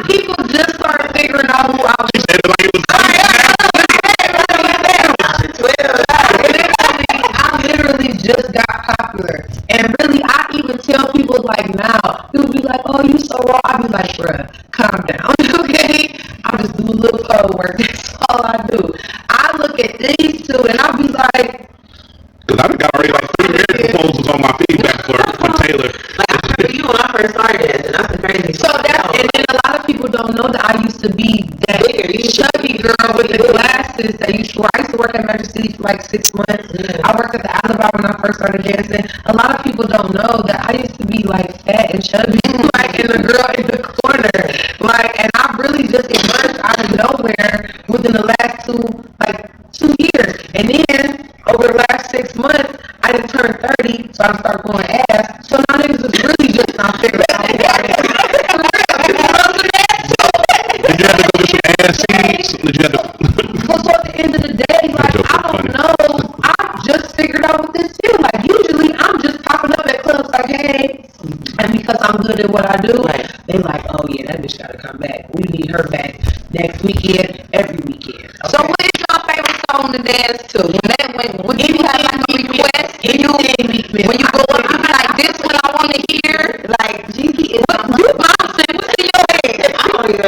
People just started figuring out who I was. I literally just got popular, and really, I even tell people like now, people be like, "Oh, you so raw." I be like, "Bruh, calm down, okay? I just do a little code work. That's all I do." I look at these two, and I be like, because I've got already like 3 marriage proposals on my feedback for Taylor. Like, I remember you when I first started dancing. That's crazy. So and then a lot of people don't know that I used to be that chubby girl with the glasses that used to work at Magic City for like 6 months. Yeah. I worked at the Alabama when I first started dancing. A lot of people don't know that I used to be like fat and chubby, like in the girl in the corner. Like, and I really just emerged out of nowhere within the last 2 years. And then over the last 6 months, I just turned 30, so I started going ass. So now niggas is really just not figuring out who I am. Did you have to go get some ass seeds? Did you have to? Because at the end of the day, like, I don't know. I just figured out what this feels like. Usually, I'm just popping up at clubs like, hey. And because I'm good at what I do, they like, oh yeah, that bitch gotta come back. We need her back next weekend, every weekend. Okay? So what is your favorite song to dance to? When you have like a request, when you go up, you be like, this what I want to hear. Like, Gigi is you bouncing. What's in your head? I don't even.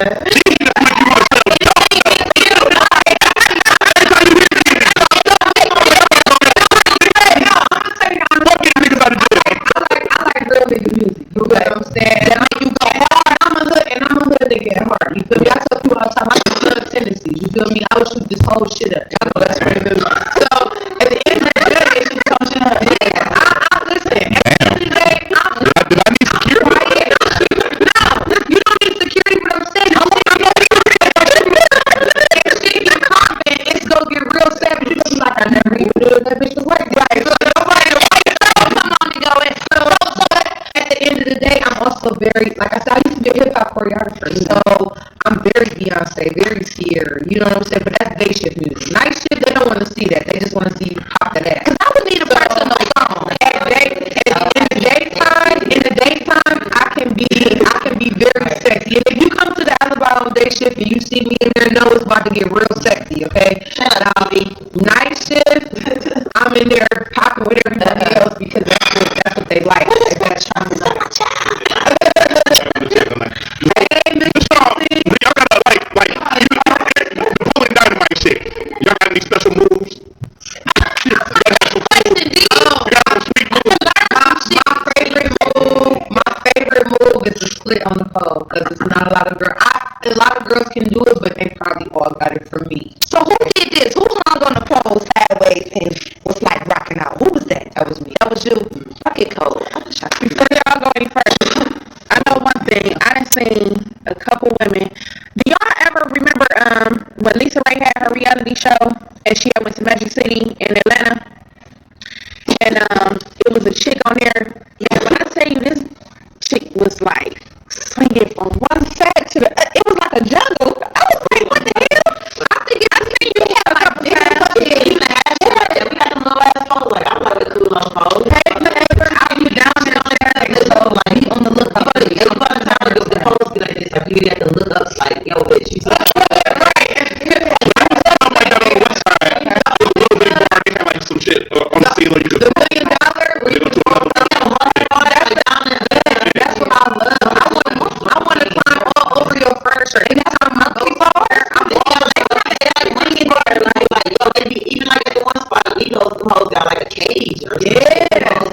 I like real nigga music. You know what I'm saying? That make you go hard. I'm a hood nigga at heart. You feel me? I tell people all the time, I got good tendencies. You feel me? I would shoot this whole shit up. I know that's what it is. So at the end of the day, she comes shit up. Yeah, I listen. At the end of the day, did I need security? No, you don't need security. But I'm saying, shit get confident. It's gonna get real sad. You're gonna be like, I never even knew that bitch was like that. So nobody come on and go in. So at the end of the day, I'm also very, like I said, I used to be a hip hop choreographer. So I'm very Beyonce, very Sierra. You know what I'm saying? But that's day shift music. Night shift, they don't want to see that. They just want to see you pop that ass. Cause I would need a personal song. In the daytime, I can be very sexy. And if you come to the Alabama day shift and you see me in there, know it's about to get real sexy. Okay. Night shift, I'm in there popping with everybody else because that's what they like. That's trying to Y'all gotta like the pulling dynamite shit. Y'all got any special moves? My favorite move is the split on the pole because it's not a lot of girls. A lot of girls can do it, but they probably all got it from me. So who did this? Who hung on the pole sideways and was like rocking out? Who was that? That was me. That was you. Fucking cold. Before y'all go any further, I know one thing. I done seen a couple women. Do y'all ever remember when Lisa Ray had her reality show and she went to Magic City in Atlanta? And it was a chick on there. And when I tell you, this chick was like swinging from one side to the other. It was like a jungle. I was like, what the hell? I think you had a couple times. We had them little ass phones. Like, I'm like a cool little phone. I'll be down there like be on the lookout. Everybody time the post be like this. Like you have to look up like, yo, bitch, you see Some shit on the ceiling. You could $1 million. That's what I love. I want to climb all over your furniture. Anytime I go somewhere, I'm even like at the one spot, you know, the hoes got like a cage or something.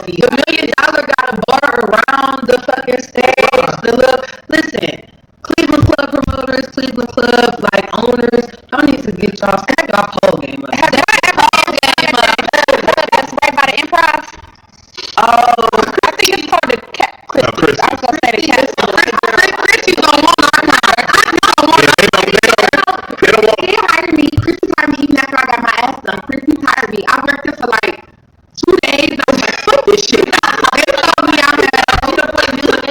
the $1 million got a bar around the fucking stage. The little listen, Cleveland Club promoters, Cleveland Club like owners, y'all need to get y'all pole game up. That's right by the Improv. Oh, I think it's called the Cat. I was gonna say the Cat. Chrissy's gonna want They hired me. Chrissy hired me even after I got my ass done. Chrissy hired me. I worked there for like 2 days. I was like, fuck this shit. They told me I had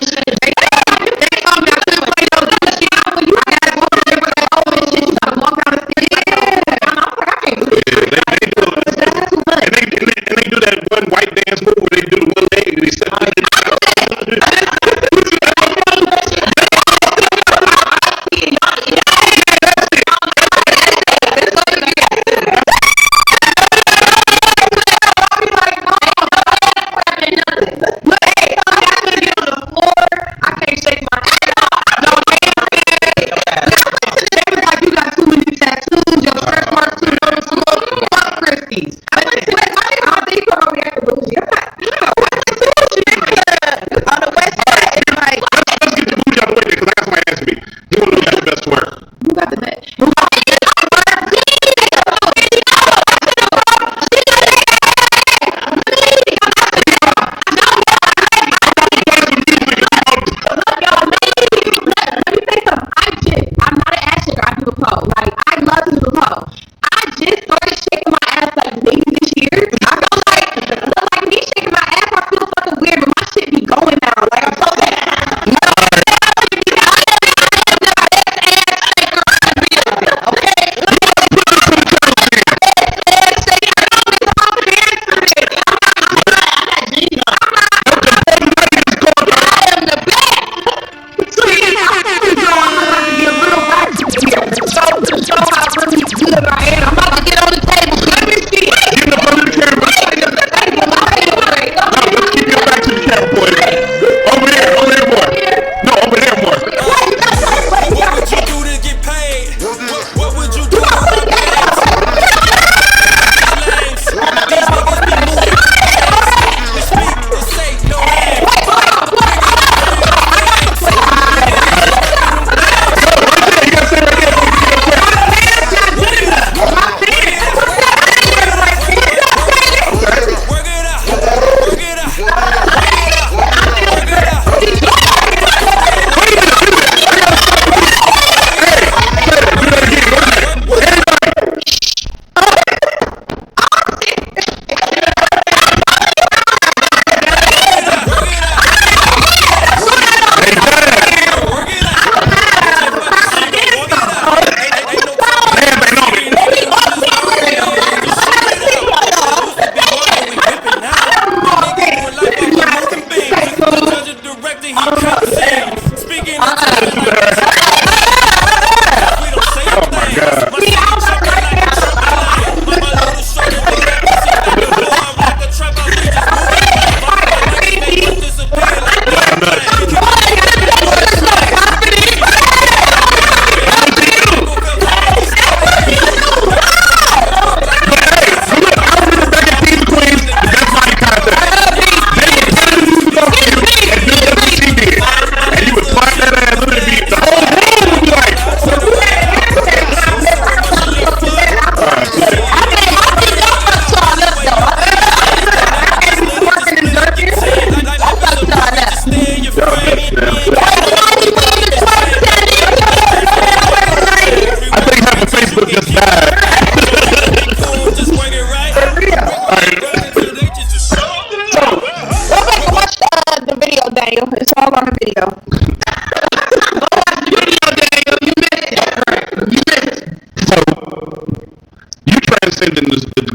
They told me I couldn't play no good shit. I had to walk down the stairs. I was like, I was like, I can't do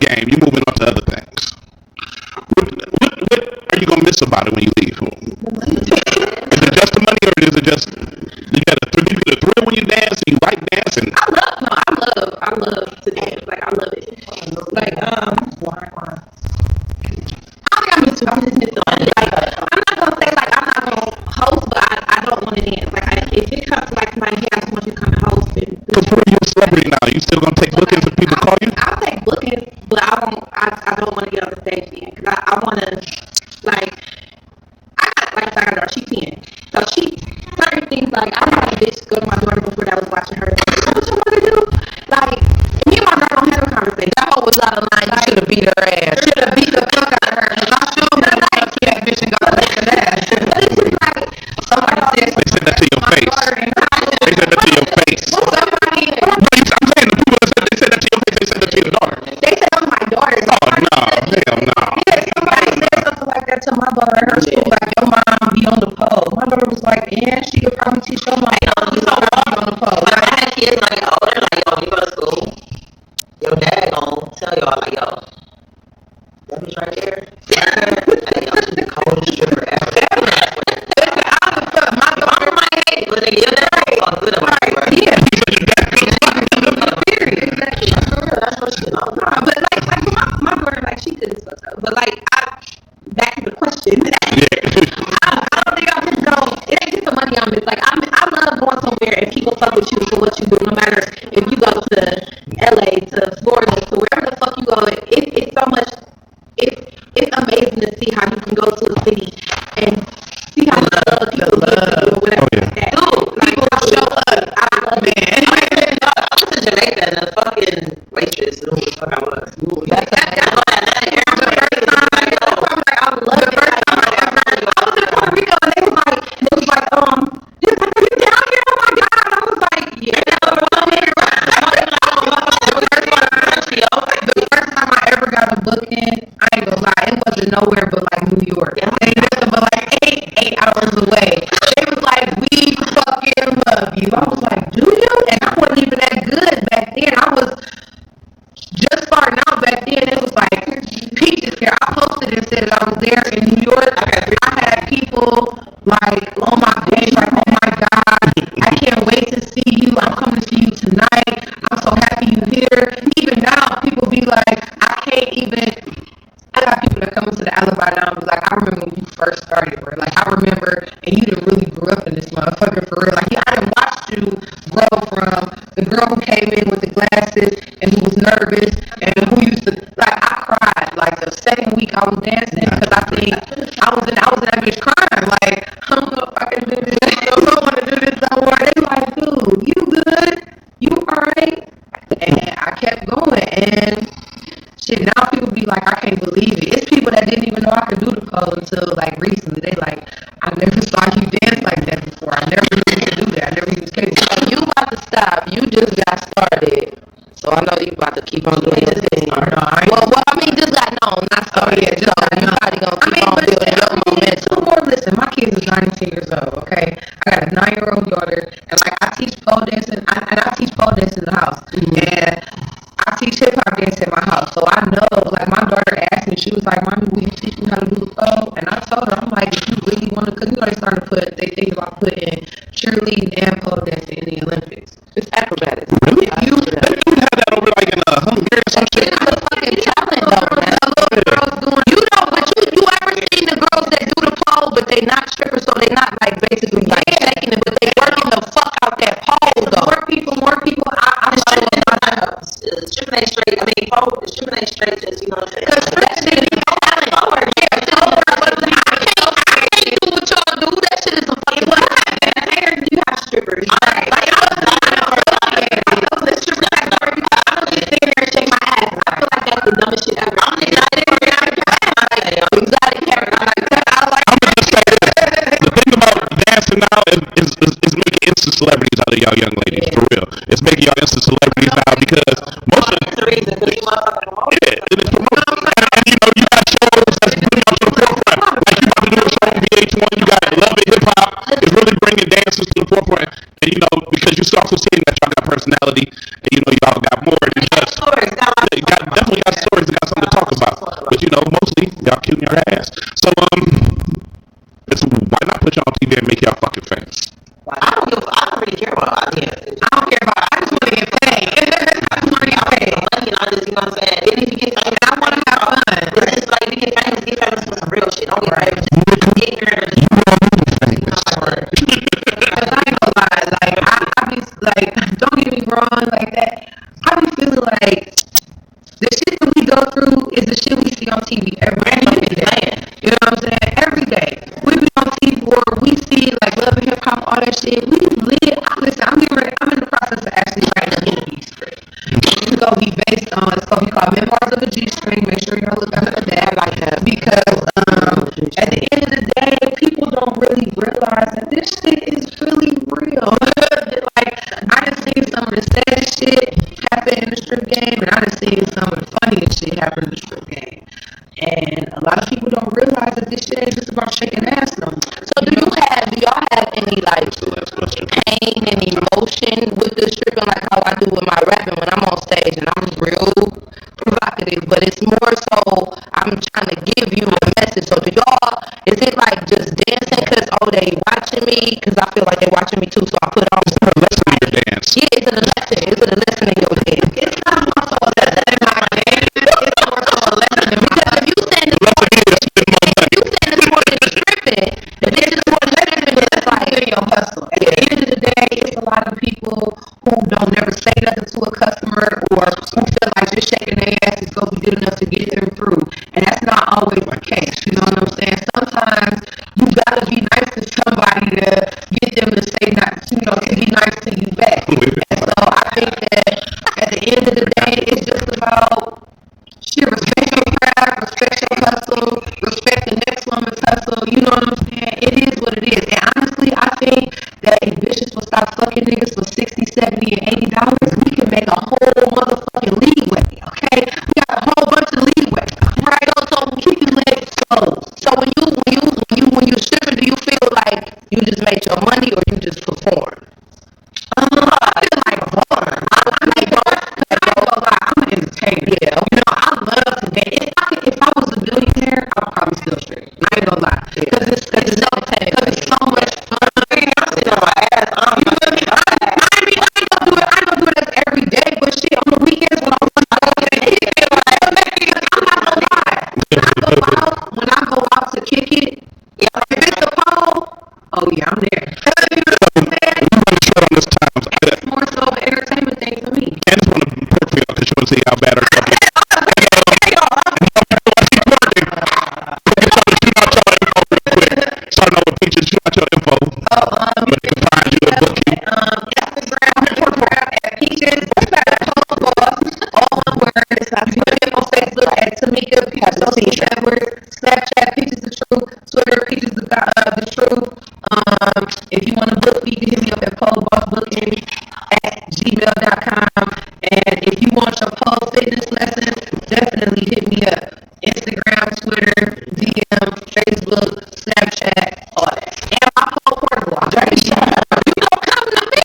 game. You moving on to other things. What are you gonna miss about it when you leave? Is it just the money, or is it just you get a thrill when you dance? And you like dancing? I love to dance. Like I love it. Like I think I miss too. I just miss the money. Like I'm not gonna say like I'm not gonna host, but I don't want to dance. Like if it comes to like somebody here, I just want you to come and host. Because you're a celebrity now, you still gonna take bookings if people call you? I'll take bookings, but I don't want to get on the stage again because I want to like. I got her. She 10. So she certain things like I didn't have a bitch go to my daughter before that was watching her. What you want to do? Like me and my daughter don't have a conversation. That hoe was out of line. You should have beat her ass. Should have beat the fuck out of her. Cause I showed her that bitch and got licked her ass. But it's just like somebody said. They said that to your face. They said that to your face. Somebody. I'm saying the people that said that to your face. They said that to your daughter. They said that was my daughter. Oh no, hell no. Yeah, somebody said something like that to my daughter at her school. Like your mom be on the pole. My daughter was like, yeah, she could probably teach your mom. You know, be on the pole. Like, I had kids like, oh, they're like, yo, you go to school. Your dad gonna tell y'all like, yo, that bitch right there. Hey, yo, she's the coldest stripper ever. Listen, I was put my daughter in my head, but nigga, your dad talk good about it, right? Yeah. Period. Exactly. That's what she knows. But like my daughter, like she couldn't fuck up. But like back to the question. I don't think I just go. It ain't just the money on this. Like I love going somewhere and people fuck with you for what you do. No matter if you go to LA, to Florida, to wherever the fuck you go. It's so much. It's amazing to see how you can go to a city and see how much love people give you or whatever like that. Dude, like people show up. I love it. I went to Jamaica and the fucking waitress knew who the fuck I was. That's the first time I love it. I was in Puerto Rico and they was like, are you down here? Oh my god! I was like, yeah. The first time I ever got a booking, I ain't gonna lie, it wasn't nowhere but like New York. It ain't nothing but like 8 hours away. They was like, we fucking love you. I was like, do you? And I wasn't even that good back then. I was just starting out back then. It was like peaches here. I posted and said that I was there in New York. I had people like on my page like, oh my god, I can't wait to see you. I'm coming to see you tonight. I'm so happy you're here. Even now, people be like, I got people that come to the alibi now and be like, I remember when you first started, bro. Like, I remember, and you didn't really grew up in this motherfucker for real. Like, I didn't watch you grow from the girl who came in with the glasses and who was nervous and who used to, like, I cried. Like, the second week I was dancing because I think I was in that bitch crying. Like, I don't know if I can do this. I don't want to do this no more. They like, dude, you good? You alright? And I kept going, and shit, now people be like, I can't believe it. It's people that didn't even know I could do the pole until like recently. They like, I never saw you dance like that before. I never knew you could do that. I never even capable. So you about to stop. You just got started. So I know you about to keep on doing your thing. Well, I mean, just got known, not started. Yeah, just so you probably gonna keep on building your momentum. Listen, my kids is 19 years old, okay? I got a 9-year-old daughter, and like I teach pole dancing, and I teach pole dance in the house. And I teach hip hop dance at my house, so I know. Like my daughter asked me, she was like, "Mommy, will you teach me how to do the pole?" And I told her, I'm like, "If you really want to, because you know they think about putting cheerleading and pole dancing in the Olympics. It's acrobatics. Really? They do have that over like in Hungary or some shit. It's a fucking talent though, man. Little girls doing, you know, but you ever seen the girls that do the pole, but they not strippers, so they not like basically like shaking it, but they working the fuck out that pole though. More people. I know. Stripping ain't straight. I mean, stripping ain't straight. Just you know what I'm saying. Because stripping is talent. Yeah, I can't do what y'all do. That shit is a fucking. You have strippers. Right. Like I was a stripper. I don't just stand there and shake my ass. I feel like that's the dumbest shit ever. I'm exotic character. I'm gonna just say this. The thing about dancing now is making instant celebrities out of y'all young ladies. For real, it's making y'all instant celebrities now because most of the reason it is promoted. And you know you got shows that's bringing y'all to the forefront. Like you about to do a show on VH1. You got Love It Hip Hop. It's really bringing dancers to the forefront. And you know because you also seeing that y'all got personality and you know y'all got more than just. definitely got stories and got something to talk about. But you know, mostly y'all cute in your ass. So why not put y'all on TV and make y'all fucking famous? I don't really care about audience. I don't care about. I just want to get paid. I just want to get paid. Money and all this, you know what I'm saying? Then if you get famous, I want to have fun. It's just like you get famous for some real shit. Don't get famous. Just get here and just. Cause I ain't gonna lie, like I be like, don't get me wrong, like that. I be feeling like the shit that we go through is the shit we see on TV every day. You know what I'm saying? Every day. We be on TV or we see like Love and Hip Hop, all that shit. We live. Listen, I'm in the process of actually writing a movie script. It's gonna be based on. It's gonna be called Memoirs of a G-String. Make sure y'all look out for that. I like that because at the end of the day, people don't really realize that this shit is really real. Like I done seen some of the sad shit happen in the strip game, and I done seen some of the funniest shit happen in the strip game. And a lot of people don't realize that this shit ain't just about shaking ass no more. So do y'all have any like pain and emotion with the stripping, like how I do with my rapping when I'm on stage and I'm real provocative, but it's more so I'm trying to give you a message. So do y'all, is it like just dancing because they watching me, because I feel like they watching me too, so I put on a lesson in your dance. Yeah, is it a lesson in your dance? It's not more so a lesson in my dance, it's more so a lesson in my because if you stand in the morning stripping, the bitches more stripping, it's like your hustle. At the end of the day, it's a lot of people who don't never say nothing to a customer or who feel like just shaking their ass is going to be good enough to get them through. And that's not always the case. You know what I'm saying? Sometimes you got to be nice to somebody to get them to say not, to be nice to you back. And so I think that at the end of the day, it's just about respect your craft, respect your hustle, respect the next woman's hustle. You know what I'm saying? It is what it is. And honestly, I think that if bitches will stop fucking niggas for $60, $70, and $80, we can make a whole motherfucking leeway. Okay, we got a whole bunch of leeway. Right? So keep your legs closed. So when you stripping, do you feel like you just made your money or you just perform? I feel like perform. I'm an entertainer. Yeah. You know, I love to dance. If I was a billionaire, I would probably still strip. I ain't gonna lie. Because it's so much fun. I'm still on my ass. I ain't gonna do it every day, but shit, on the weekends when I'm not gonna lie. When I go out to kick it, if it's a pole, oh yeah, I'm there. It's more so an entertainment thing for me. I just want to perk me up because you want to see how bad our stuff is. Starting over Peaches, shoot out your info. But they can find you a booking. Instagram at Peaches. All one word. On Facebook at Tamika Peaches Edwards. Snapchat Peaches the Truth. Twitter Peaches the Truth. If you want to book me, you can hit me up at polebossbooking at gmail.com. And if you want your pole fitness lessons, definitely hit me up. Instagram, Twitter, DM, Facebook, Snapchat, all that. And my pole portable. I'm trying to show you. You gonna come to me?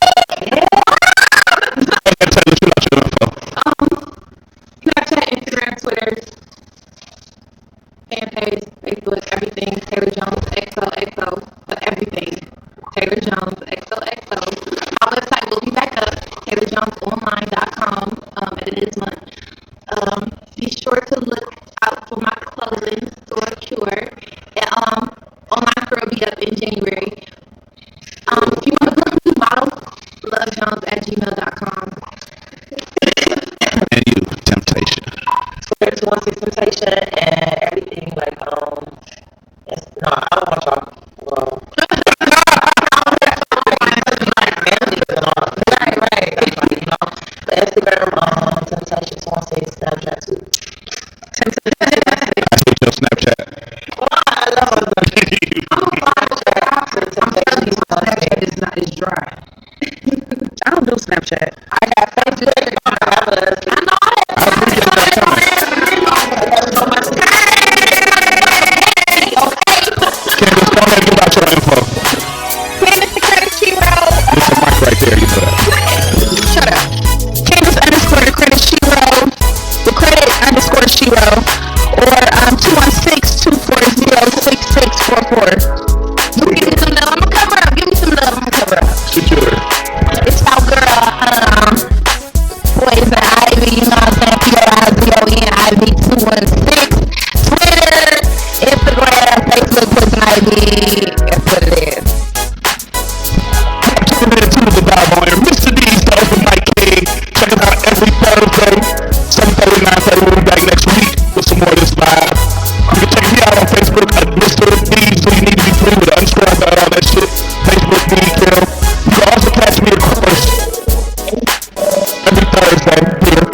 Snapchat, Instagram, Twitter, fan page, Facebook, everything. Taylor Jones XOXO, everything. Taylor Jones XOXO. My website will be back up. TaylorJonesOnline.com at the end of this month. Be sure to look out for my clothing store Cure. And online store will be up in January. If you want to book me models, lovejones@gmail.com. And you, Temptation. Twitter 216 Temptation and everything like no, I don't want y'all. Well, right. You know, the Instagram, Temptation 216, Snapchat too. I hate your Snapchat. I love it. Snapchat is dry. I don't do Snapchat. I got Facebook. I know Candace, go ahead and give out your info. Candace the Credit Shiro. There's a mic right there, you know that. Shut up. Candace _ the Credit Shiro. The credit or 216-240-6644. You give me some love. I'm gonna cover up. Give me some love. I'm gonna cover up. Secure. It's our girl, Poison Ivy. You know what I'm saying? POIZON IV 216. Twitter, Instagram, Facebook, Poison Ivy. That's what it is. Tune in to the Bob on air. Mr. D's, the Open Mic King. Check us out every Thursday, 7:30, 9:30. We'll be back next week with some more of this live. You can check me out on Facebook at Mr. D's, so you need to be free with the underscore about all that shit. Facebook, D, Kill. You can also catch me, of course, every Thursday here